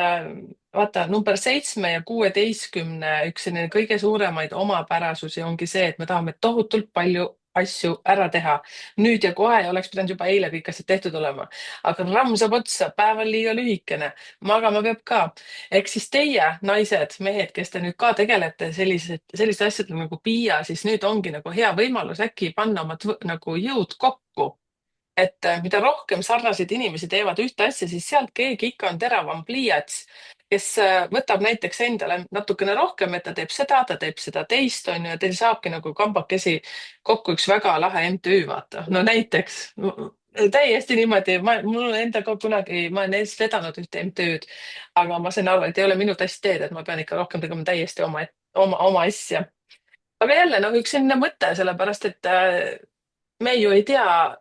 vaata, number 7 ja 16 üks selline kõige suuremaid omapärasusi ongi see, et me tahame tohutult palju asju ära teha. nüüd ja kohe ja oleks pidanud juba eile kõik asjad tehtud olema. aga ramm saab otsa, päev on liiga lühikene, magama peab ka. ehk siis teie, naised, mehed, kes te nüüd ka tegelete selliste asjadega nagu Piia, siis nüüd ongi nagu hea võimalus äkki panna oma nagu jõud kokku, et mida rohkem sarnaseid inimesi teevad ühte asja, siis sealt keegi ikka on teravam pliiats, kes võtab näiteks endale natukene rohkem, et ta teeb seda teist, on ju, ja teil saabki nagu kambakesi kokku üks väga lahe MTÜ, vaata. No näiteks täiesti niimoodi, mul on endaga kunagi, ma olen eest vedanud ühte MTÜ-d, aga ma sain aru, et ei ole minu tass teed, et ma pean ikka rohkem tegema täiesti oma asja. aga jälle noh, üks selline mõte, sellepärast et me ju ei tea,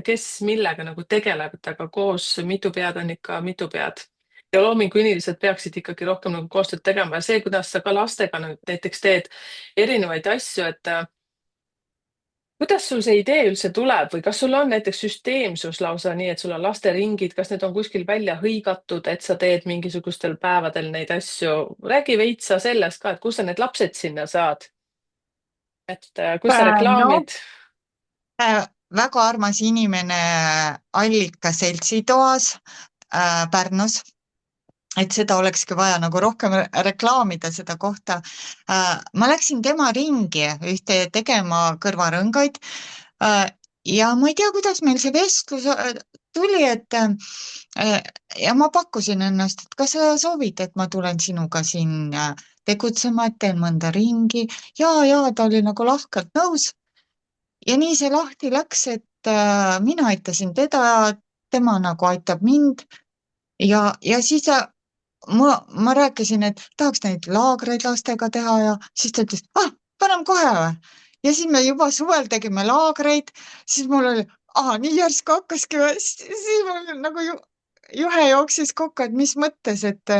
kes millega nagu tegeleb, et aga koos mitu pead on ikka mitu pead. ja loominguinimesed peaksid ikkagi rohkem nagu koostööd tegema ja see, kuidas sa ka lastega nüüd näiteks teed erinevaid asju, et kuidas sul see idee üldse tuleb või kas sul on näiteks süsteemsus lausa nii, et sul on lasteringid, kas need on kuskil välja hõigatud, et sa teed mingisugustel päevadel neid asju? räägi veitsa sellest ka, et kust sa need lapsed sinna saad, et kus sa No, reklaamid? väga armas inimene Allika seltsitoas Pärnus, et seda olekski vaja nagu rohkem reklaamida, seda kohta. Ma läksin tema ringi ühte tegema kõrvarõngaid ja ma ei tea, kuidas meil see vestlus tuli, et ja ma pakkusin ennast, et kas sa soovid, et ma tulen sinuga siin tegutsema, et teen mõnda ringi ja ta oli nagu lahkelt nõus. Ja nii see lahti läks, et mina aitasin teda, tema nagu aitab mind ja siis ma rääkisin, et tahaks neid laagreid lastega teha ja siis ta ütles, paneme kohe või? Ja siis me juba suvel tegime laagreid, siis mul oli, nii järsku hakkaski, siis mul nagu juhe jooksis kokku, et mis mõttes, et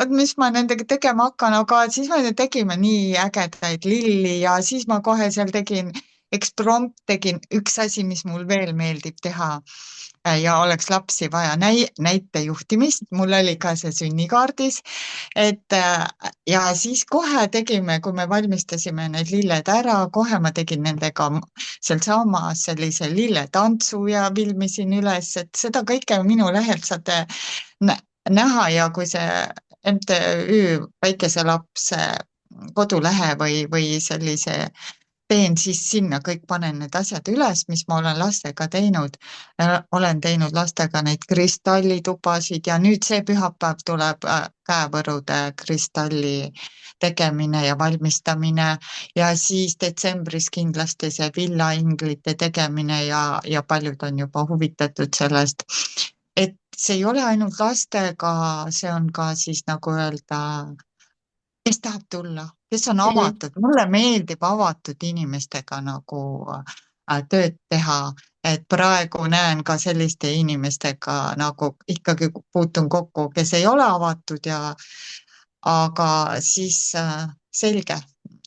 mis ma nendega tegema hakkan, aga siis me tegime nii ägedaid lilli ja siis ma kohe seal tegin, eksprompt tegin üks asi, mis mul veel meeldib teha ja oleks lapsi vaja, näitejuhtimist, mul oli ka see sünnikaardis, et ja siis kohe tegime, kui me valmistasime need lilled ära, kohe ma tegin nendega sealsamas sellise lilletantsu ja filmisin üles, et seda kõike minu lehelt saate näha ja kui see MTÜ Väikeselapse kodulehe või sellise teen, siis sinna kõik panen need asjad üles, mis ma olen lastega teinud. olen teinud lastega neid kristallitubasid ja nüüd see pühapäev tuleb käevõrude kristalli tegemine ja valmistamine ja siis detsembris kindlasti see villainglite tegemine ja paljud on juba huvitatud sellest. Et see ei ole ainult lastega, see on ka siis nagu öelda, kes tahab tulla, kes on Mhm. avatud, mulle meeldib avatud inimestega nagu tööd teha, et praegu näen ka selliste inimestega nagu ikkagi puutun kokku, kes ei ole avatud aga siis selge,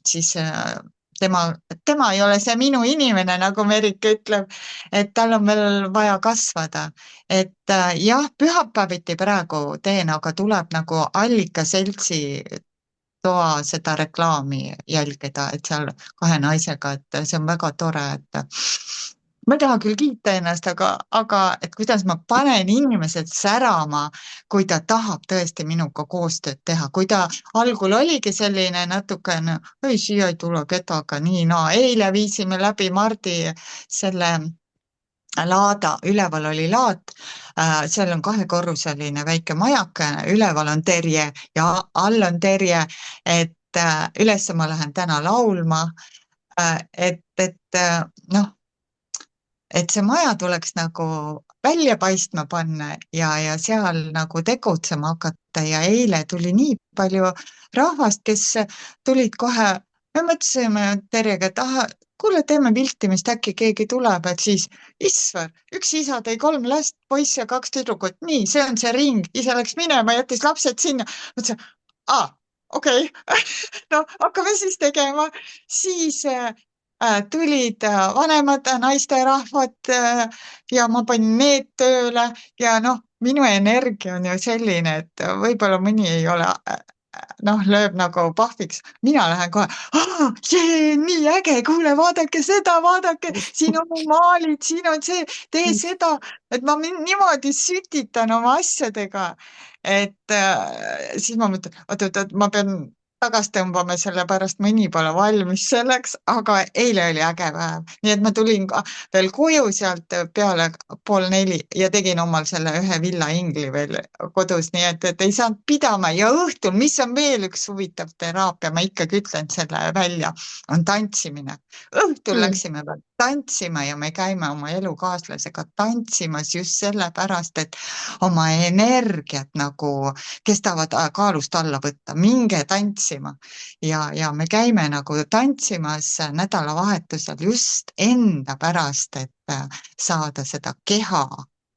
siis tema ei ole see minu inimene, nagu Merike ütleb, et tal on veel vaja kasvada. et jah, pühapäeviti praegu teen, aga tuleb nagu Allika seltsi toa seda reklaami jälgida, et seal kahe naisega, et see on väga tore, et ma ei taha küll kiita ennast, aga et kuidas ma panen inimesed särama, kui ta tahab tõesti minuga koostööd teha, kui ta algul oligi selline natukene, ei, siia ei tule kedagi, nii, no eile viisime läbi Mardi selle laada, üleval oli laat, seal on kahekorruseline väike majake, üleval on terje ja all on terje, et üles ma lähen täna laulma, et noh, et see maja tuleks nagu välja paistma panna ja seal nagu tegutsema hakata ja eile tuli nii palju rahvast, kes tulid kohe, me mõtlesime Terjega, et kuule, teeme viltimist, äkki keegi tuleb, et siis, issand, üks isa tõi 3 last, poiss ja 2 tüdrukut, nii, see on see ring, ise läks minema, jättis lapsed sinna. mõtlesin, okei, no hakkame siis tegema, siis tulid vanemad naisterahvad ja ma panin need tööle ja noh, minu energia on ju selline, et võib-olla mõni ei ole noh, lööb nagu pahviks, mina lähen kohe, nii äge, kuule, vaadake seda, vaadake, siin on mu maalid, siin on see, tee seda, et ma niimoodi sütitan oma asjadega, et siis ma mõtlen, oot, ma pean tagasi tõmbama, sellepärast mõni pole valmis selleks, aga eile oli äge päev, nii et ma tulin ka veel koju sealt peale 3:30 ja tegin omal selle ühe villaingli veel kodus, nii et ei saanud pidama ja õhtul, mis on veel üks huvitav teraapia, ma ikkagi ütlen selle välja, on tantsimine. Õhtul Mm. läksime veel tantsima ja me käime oma elukaaslasega tantsimas just sellepärast, et oma energiat nagu, kes tahavad kaalust alla võtta, minge tantsima ja me käime nagu tantsimas nädalavahetusel just enda pärast, et saada seda keha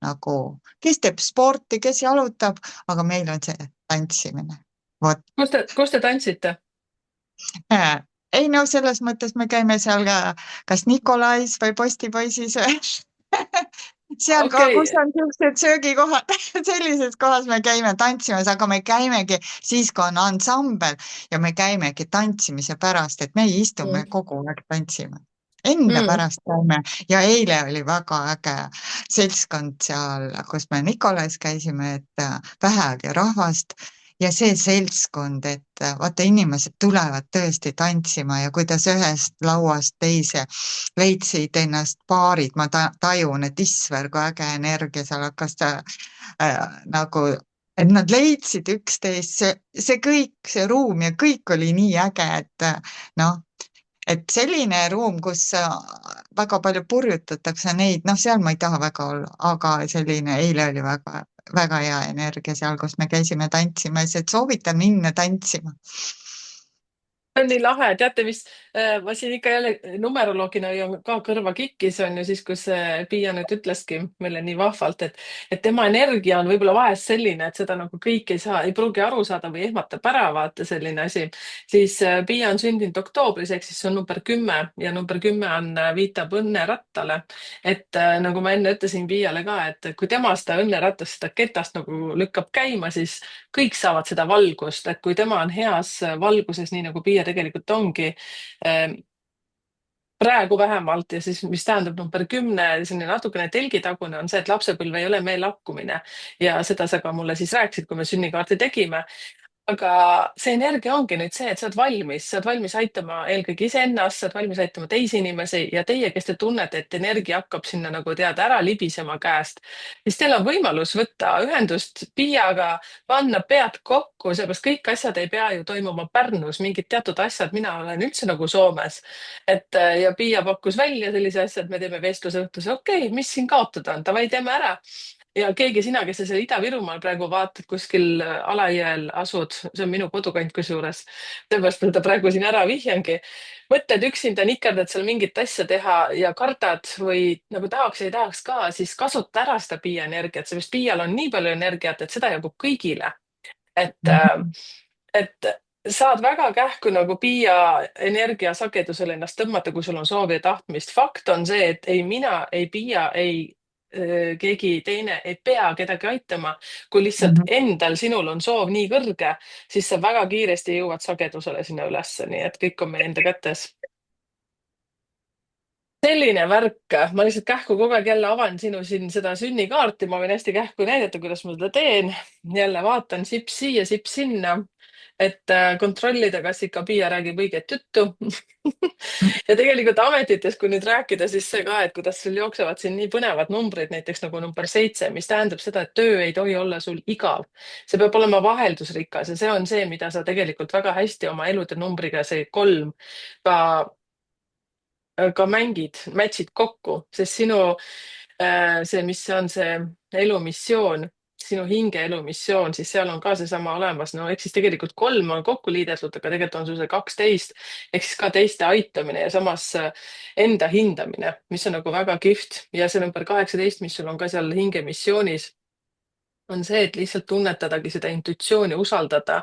nagu, kes teeb sporti, kes jalutab, aga meil on see tantsimine. Vot. Kus te tantsite? Äh, ei no selles mõttes me käime seal ka, kas Nikolais või Postipoisis või seal ka, Okei. kus on siuksed söögikohad, sellises kohas me käime tantsimas, aga me käimegi siis, kui on ansambel ja me käimegi tantsimise pärast, et me ei istu, me Mm. kogu aeg tantsime. Enda Mm. pärast käime ja eile oli väga äge seltskond seal, kus me Nikolais käisime, et vähe oli rahvast ja see seltskond, et vaata, inimesed tulevad tõesti tantsima ja kuidas ühest lauast teise leidsid ennast paarid, ma tajun, et issver, kui äge energia seal hakkas nagu, et nad leidsid üksteist, see kõik, see ruum ja kõik oli nii äge, et noh, et selline ruum, kus väga palju purjutatakse neid, noh, seal ma ei taha väga olla, aga selline, eile oli väga, väga hea energia seal, kus me käisime tantsimas, et soovitan minna tantsima. See on nii lahe, teate mis, ma siin ikka jälle numeroloogina hoian ka kõrva kikkis, on ju, siis kus Piia nüüd ütleski meile nii vahvalt, et tema energia on võib-olla vahest selline, et seda nagu kõik ei saa, ei pruugi aru saada või ehmatab ära, vaata selline asi. Siis Piia on sündinud oktoobris, ehk siis see on number 10 ja number 10 on, viitab õnnerattale. Et nagu ma enne ütlesin Piiale ka, et kui tema seda õnneratast, seda ketast nagu lükkab käima, siis kõik saavad seda valgust, et kui tema on heas valguses, nii nagu Piia tegelikult ongi, praegu vähemalt, ja siis, mis tähendab number 10, selline natukene telgitagune on see, et lapsepõlv ei ole meil lakkumine ja seda sa ka mulle siis rääkisid, kui me sünnikaarti tegime. Aga see energia ongi nüüd see, et sa oled valmis aitama eelkõige iseennast, sa oled valmis aitama teisi inimesi ja teie, kes te tunnete, et energia hakkab sinna nagu tead ära libisema käest, siis teil on võimalus võtta ühendust Piiaga, panna pead kokku, seepärast kõik asjad ei pea ju toimuma Pärnus, mingid teatud asjad, mina olen üldse nagu Soomes. Et ja Piia pakkus välja sellise asja, et me teeme vestlusõhtuse, okei, mis siin kaotada on, davai, teeme ära ja keegi sina, kes sa seal Ida-Virumaal praegu vaatad, kuskil Alajõel asud, see on minu kodukant kusjuures, seepärast ma seda praegu siin ära vihjangi. mõtled üksinda, nikerdad seal mingit asja teha ja kardad või nagu tahaks ja ei tahaks ka, siis kasuta ära seda Piia energiat, seepärast Piial on nii palju energiat, et seda jagub kõigile. et, et saad väga kähku nagu Piia energiasagedusele ennast tõmmata, kui sul on soovi ja tahtmist. fakt on see, et ei mina, ei Piia, ei keegi teine ei pea kedagi aitama. kui lihtsalt Mhm. endal sinul on soov nii kõrge, siis sa väga kiiresti jõuad sagedusele sinna ülesse, nii et kõik on meie enda kätes. Selline värk, ma lihtsalt kähku kogu aeg jälle avan sinu siin seda sünnikaarti, ma võin hästi kähku näidata, kuidas ma seda teen. jälle vaatan sips siia, sips sinna, et kontrollida, kas ikka Piia räägib õiget juttu. ja tegelikult ametites, kui nüüd rääkida, siis see ka, et kuidas sul jooksevad siin nii põnevad numbrid, näiteks nagu number 7, mis tähendab seda, et töö ei tohi olla sul igav. see peab olema vaheldusrikas ja see on see, mida sa tegelikult väga hästi oma elude numbriga, see 3, ka mängid, match'id kokku, sest sinu see, mis on see elumissioon, sinu hinge elumissioon, siis seal on ka seesama olemas. No ehk siis tegelikult 3 on kokku liidetud, aga tegelikult on sul see 12 ehk siis ka teiste aitamine ja samas enda hindamine, mis on nagu väga kihvt. ja see number 18, mis sul on ka seal hingemissioonis, on see, et lihtsalt tunnetadagi seda intuitsiooni, usaldada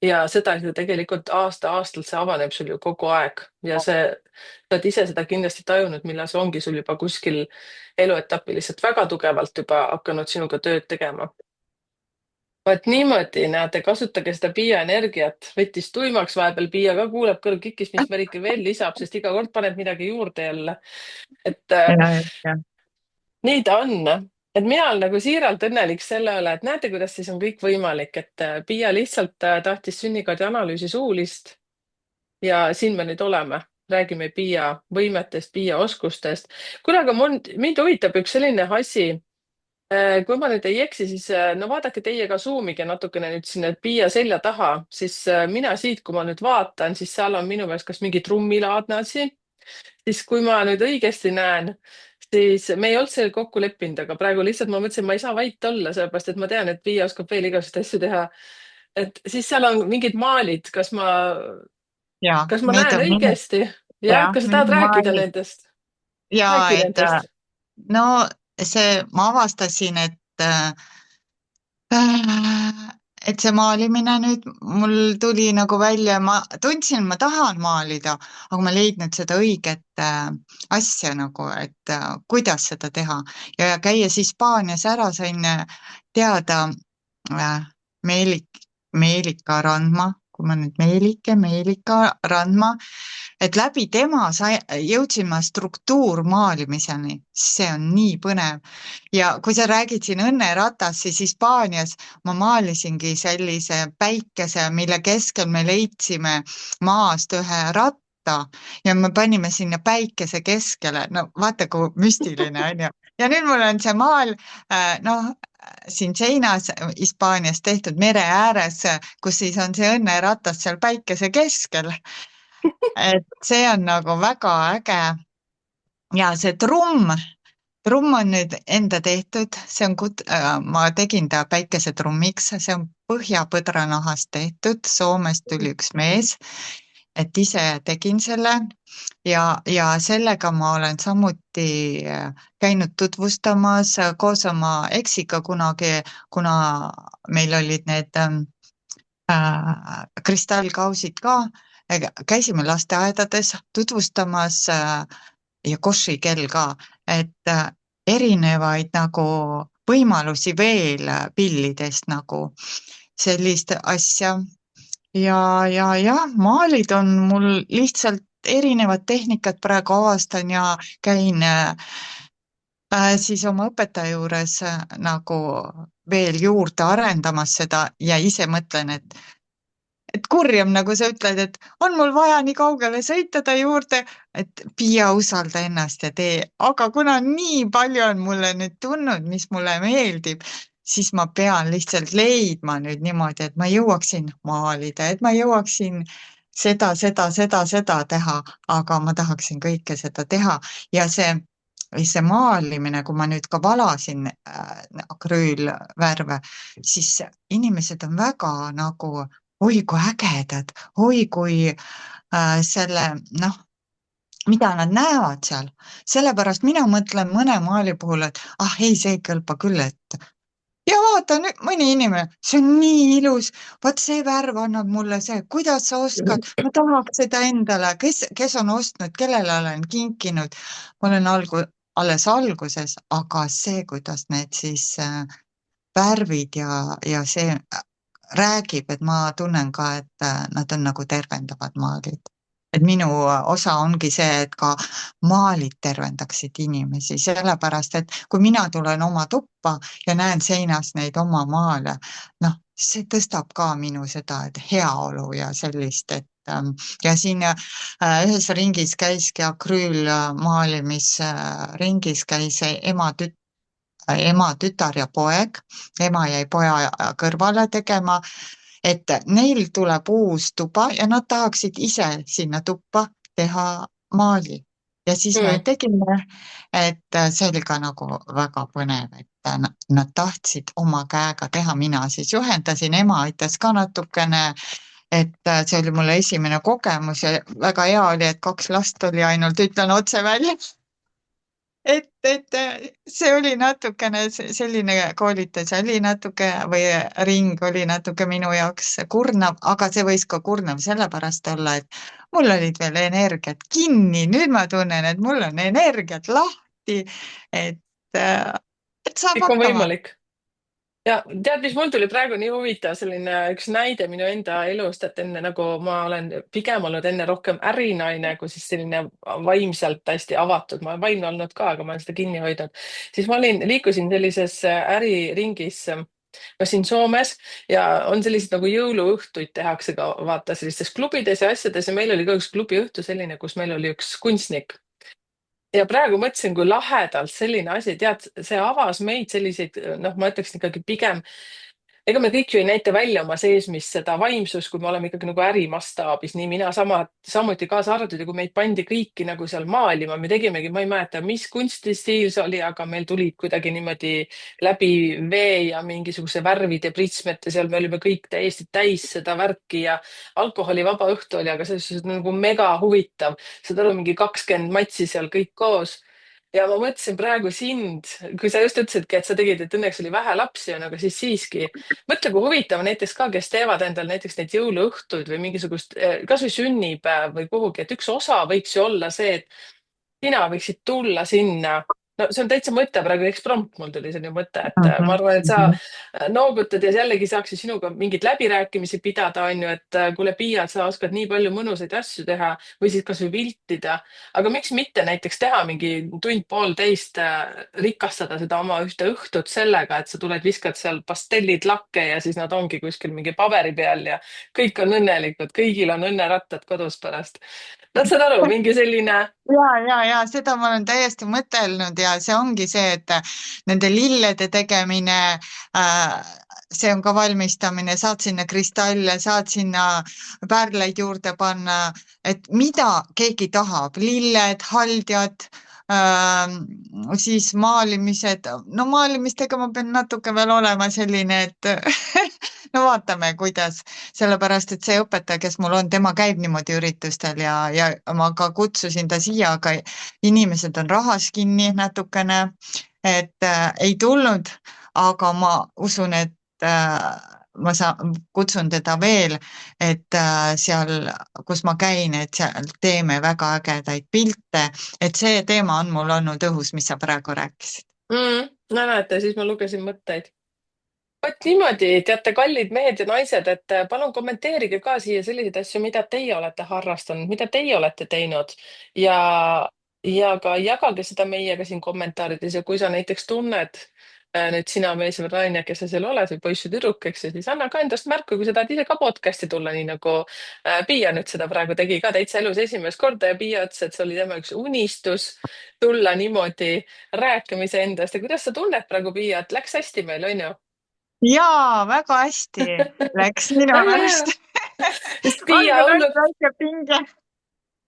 ja seda ju tegelikult aasta-aastalt see avaneb sul ju kogu aeg ja see, sa oled ise seda kindlasti tajunud, millal see ongi sul juba kuskil eluetapil lihtsalt väga tugevalt juba hakanud sinuga tööd tegema. vot niimoodi, näete, kasutage seda Piia energiat. Võttis tuimaks vahepeal, Piia ka kuuleb kõrv kikkis, mis Merike veel lisab, sest iga kord paneb midagi juurde jälle. et ja, äh, ja, nii ta on. Et mina olen nagu siiralt õnnelik selle üle, et näete, kuidas siis on kõik võimalik, et Piia lihtsalt tahtis sünnikaardi analüüsi suulist ja siin me nüüd oleme. Räägime Piia võimetest, Piia oskustest. kuule, aga mind huvitab üks selline asi. Kui ma nüüd ei eksi, siis no vaadake teie ka suumige natukene nüüd sinna Piia selja taha, siis mina siit, kui ma nüüd vaatan, siis seal on minu meelest kas mingi trummilaadne asi, siis kui ma nüüd õigesti näen, siis me ei olnud seal kokku leppinud, aga praegu lihtsalt ma mõtlesin, ma ei saa vait olla, sellepärast et ma tean, et Piia oskab veel igasuguseid asju teha. Et siis seal on mingid maalid, ja kas ma need näen on minu, õigesti? jah, jah, kas sa tahad minu rääkida maalid nendest? ja räägi et nendest. no ma avastasin, Äh, et see maalimine nüüd mul tuli nagu välja, ma tundsin, ma tahan maalida, aga ma ei leidnud seda õiget asja nagu, et kuidas seda teha. Ja käies Hispaanias ära sain teada Meelika Randma, kui ma nüüd Meelika Randma, et läbi tema jõudsin ma struktuurmaalimiseni, see on nii põnev. Ja kui sa räägid siin õnneratast, siis Hispaanias ma maalisingi sellise päikese, mille keskel me leidsime maast ühe ratta ja me panime sinna päikese keskele. No vaata, kui müstiline on ju. Ja nüüd mul on see maal, noh, siin seinas Hispaanias tehtud mere ääres, kus siis on see õnneratas seal päikese keskel. Et see on nagu väga äge ja see trumm on nüüd enda tehtud, see on ma tegin ta päikesetrummiks, see on põhjapõdranahast tehtud, Soomest tuli üks mees, et ise tegin selle ja sellega ma olen samuti käinud tutvustamas koos oma eksiga kunagi, kuna meil olid need kristallkausid ka, käisime lasteaedades tutvustamas ja Koši kell ka, et erinevaid nagu võimalusi veel pillidest nagu sellist asja. Ja maalid on mul lihtsalt erinevad tehnikad praegu avastan ja käin siis oma õpetaja juures nagu veel juurde arendamas seda ja ise mõtlen, et kurjam, nagu sa ütled, et on mul vaja nii kaugele sõita ta juurde, et Piia, usalda ennast ja tee, aga kuna nii palju on mulle nüüd tulnud, mis mulle meeldib, siis ma pean lihtsalt leidma nüüd niimoodi, et ma jõuaksin maalida, et ma jõuaksin seda teha, aga ma tahaksin kõike seda teha ja see maalimine, kui ma nüüd ka valasin akrüülvärve, siis inimesed on väga nagu oi kui ägedad, oi kui selle, noh, mida nad näevad seal. Sellepärast mina mõtlen mõne maali puhul, et ei, see ei kõlba küll, et ja vaata nüüd mõni inimene, see on nii ilus, vaat see värv annab mulle see, kuidas sa oskad, ma tahaks seda endale, kes on ostnud, kellele olen kinkinud. Ma olen alles alguses, aga see, kuidas need siis värvid ja see räägib, et ma tunnen ka, et nad on nagu tervendavad maalid. Et minu osa ongi see, et ka maalid tervendaksid inimesi, sellepärast et kui mina tulen oma tuppa ja näen seinas neid oma maale, noh, see tõstab ka minu seda, et heaolu ja sellist, et ja siin ühes ringis käiski akrüülmaalimisringis käis ema, tütar ja poeg, ema jäi poja kõrvale tegema, et neil tuleb uus tuba ja nad tahaksid ise sinna tuppa teha maali. Ja siis me mm. tegime, et see oli ka nagu väga põnev, et nad tahtsid oma käega teha, mina siis juhendasin, ema aitas ka natukene, et see oli mulle esimene kogemus ja väga hea oli, et 2 last oli ainult, ütlen otse välja. Et see oli natukene selline koolitus oli natuke või ring oli natuke minu jaoks kurnav, aga see võis ka kurnav sellepärast olla, et mul olid veel energiat kinni, nüüd ma tunnen, et mul on energiat lahti, et, et saab kõik on hakkama. võimalik. ja tead, mis mul tuli praegu nii huvitav selline üks näide minu enda elust, et enne nagu ma olen pigem olnud enne rohkem ärinaine kui siis selline vaimselt hästi avatud. ma olen vaimne olnud ka, aga ma olen seda kinni hoidnud. siis ma liikusin sellises äriringis ka siin Soomes ja on sellised nagu jõuluõhtuid tehakse ka vaata sellistes klubides ja asjades ja meil oli ka üks klubiõhtu selline, kus meil oli üks kunstnik. Ja praegu mõtlesin, kui lahedalt selline asi, tead, see avas meid selliseid, noh, ma ütleksin ikkagi pigem ega me kõik ju ei näita välja oma seesmist seda vaimsust, kui me oleme ikkagi nagu ärimastaabis, nii mina samuti kaasa arvatud ja kui meid pandi kõiki nagu seal maalima, me tegimegi, ma ei mäleta, mis kunstistiil see oli, aga meil tulid kuidagi niimoodi läbi vee ja mingisuguse värvide pritsmete seal, me olime kõik täiesti täis seda värki ja alkoholivaba õhtu oli, aga selles suhtes nagu mega huvitav. saad aru, mingi 20 matsi seal kõik koos ja ma mõtlesin praegu sind, kui sa just ütlesidki, et sa tegid, et õnneks oli vähe lapsi on, aga siis siiski mõtle, kui huvitav näiteks ka, kes teevad endal näiteks neid jõuluõhtuid või mingisugust, kasvõi sünnipäev või kuhugi, et üks osa võiks ju olla see, et sina võiksid tulla sinna. No see on täitsa mõte, praegu eksprompt mul tuli selline mõte, et ma arvan, et sa noogutad ja jällegi saaks ju sinuga mingeid läbirääkimisi pidada, on ju, et kuule, Piia, sa oskad nii palju mõnusaid asju teha või siis kasvõi viltida. aga miks mitte näiteks teha mingi tund-poolteist, rikastada seda oma ühte õhtut sellega, et sa tuled, viskad seal pastellid lakke ja siis nad ongi kuskil mingi paberi peal ja kõik on õnnelikud, kõigil on õnnerattad kodus pärast. no saad aru, mingi selline. ja seda ma olen täiesti mõtelnud ja see ongi see, et nende lillede tegemine, see on ka valmistamine, saad sinna kristalle, saad sinna pärleid juurde panna, et mida keegi tahab, lilled, haldjad, siis maalimised, no maalimistega ma pean natuke veel olema selline, et no vaatame, kuidas, sellepärast et see õpetaja, kes mul on, tema käib niimoodi üritustel ja ma ka kutsusin ta siia, aga inimesed on rahas kinni natukene, et ei tulnud, aga ma usun, et kutsun teda veel, et seal, kus ma käin, et seal teeme väga ägedaid pilte, et see teema on mul olnud õhus, mis sa praegu rääkisid. No näete, siis ma lugesin mõtteid. vot niimoodi, teate, kallid mehed ja naised, et palun kommenteerige ka siia selliseid asju, mida teie olete harrastanud, mida teie olete teinud ja, ja ka jagage seda meiega siin kommentaarides ja kui sa näiteks tunned nüüd sina mees või naine, kes sa seal oled või poiss või tüdruk, eks ju, siis anna ka endast märku, kui sa tahad ise ka podcast'i tulla, nii nagu Piia nüüd seda praegu tegi ka täitsa elus esimest korda ja Piia ütles, et see oli tema üks unistus tulla niimoodi rääkimise endast ja kuidas sa tunned praegu, Piia, et läks hästi meil, on ju? Jaa, väga hästi läks minu väga hea, arust. sest On Piia küll hullult, ainult väike pinge.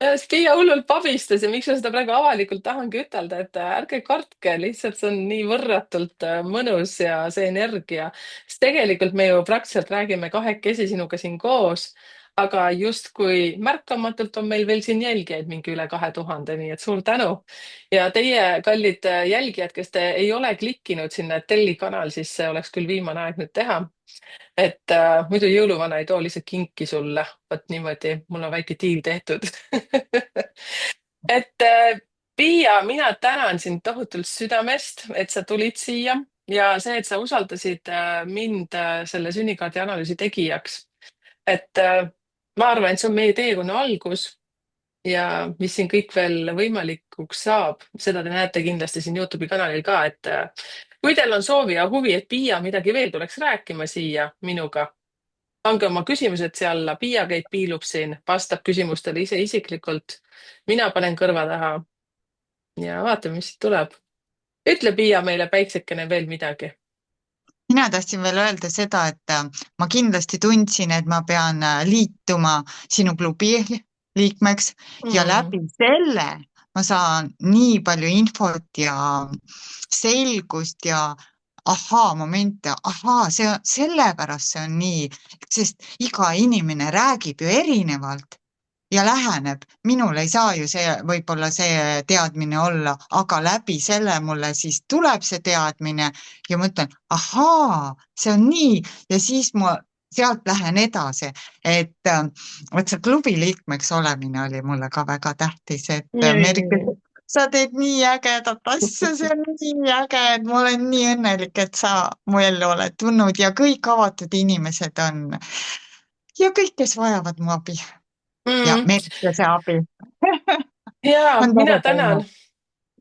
sest Piia hullult pabistas ja miks ma seda praegu avalikult tahangi ütelda, et ärge kartke, lihtsalt see on nii võrratult mõnus ja see energia. sest tegelikult me ju praktiliselt räägime kahekesi sinuga siin koos, aga justkui märkamatult on meil veel siin jälgijaid mingi üle 2000, nii et suur tänu. ja teie, kallid jälgijad, kes te ei ole klikkinud sinna, et telli kanal, siis see oleks küll viimane aeg nüüd teha et muidu jõuluvana ei too lihtsalt kinki sulle, vot niimoodi, mul on väike diil tehtud et Piia, mina tänan sind tohutult südamest, et sa tulid siia ja see, et sa usaldasid mind selle sünnikaardi analüüsi tegijaks. et ma arvan, et see on meie teekonna algus ja mis siin kõik veel võimalikuks saab, seda te näete kindlasti siin Youtube'i kanalil ka, et kui teil on soovi ja huvi, et Piia midagi veel tuleks rääkima siia minuga, pange oma küsimused siia alla, Piia käib, piilub siin, vastab küsimustele ise isiklikult. mina panen kõrva taha ja vaatame, mis siit tuleb. ütle, Piia, meile päiksekene veel midagi. Mina tahtsin veel öelda seda, et ma kindlasti tundsin, et ma pean liituma sinu klubi liikmeks ja Mm. läbi selle ma saan nii palju infot ja selgust ja ahaa-momente, sellepärast see on nii, sest iga inimene räägib ju erinevalt ja läheneb. Minul ei saa ju see, võib-olla see teadmine olla, aga läbi selle mulle siis tuleb see teadmine ja mõtlen, ahaa, see on nii ja siis ma sealt lähen edasi, et see klubi liikmeks olemine oli mulle ka väga tähtis, et Merike, sa teed nii ägedat asja, see on nii äge, et ma olen nii õnnelik, et sa mu ellu oled tulnud ja kõik avatud inimesed on ja kõik, kes vajavad mu abi ja mm.. Merikese abi ja on teretulnud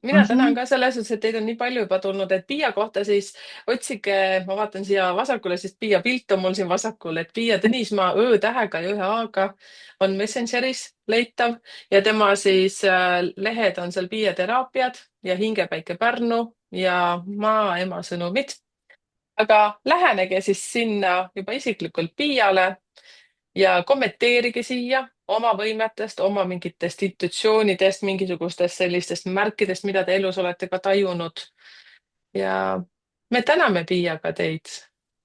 mina mm. tänan -hmm. ka selles suhtes, et teid on nii palju juba tulnud, et Piia kohta siis otsige, ma vaatan siia vasakule, siis Piia pilt on mul siin vasakul, et Piia Tõnismaa Ö-tähega ja ühe A-ga on Messengeris leitav ja tema siis lehed on seal Piia teraapiad ja Hingepäike Pärnu ja Maa ema sõnumid. aga lähenege siis sinna juba isiklikult Piiale ja kommenteerige siia oma võimetest, oma mingitest intuitsioonidest, mingisugustest sellistest märkidest, mida te elus olete ka tajunud. ja me täname Piiaga teid.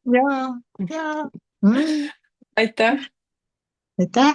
ja, ja mm. aitäh. aitäh.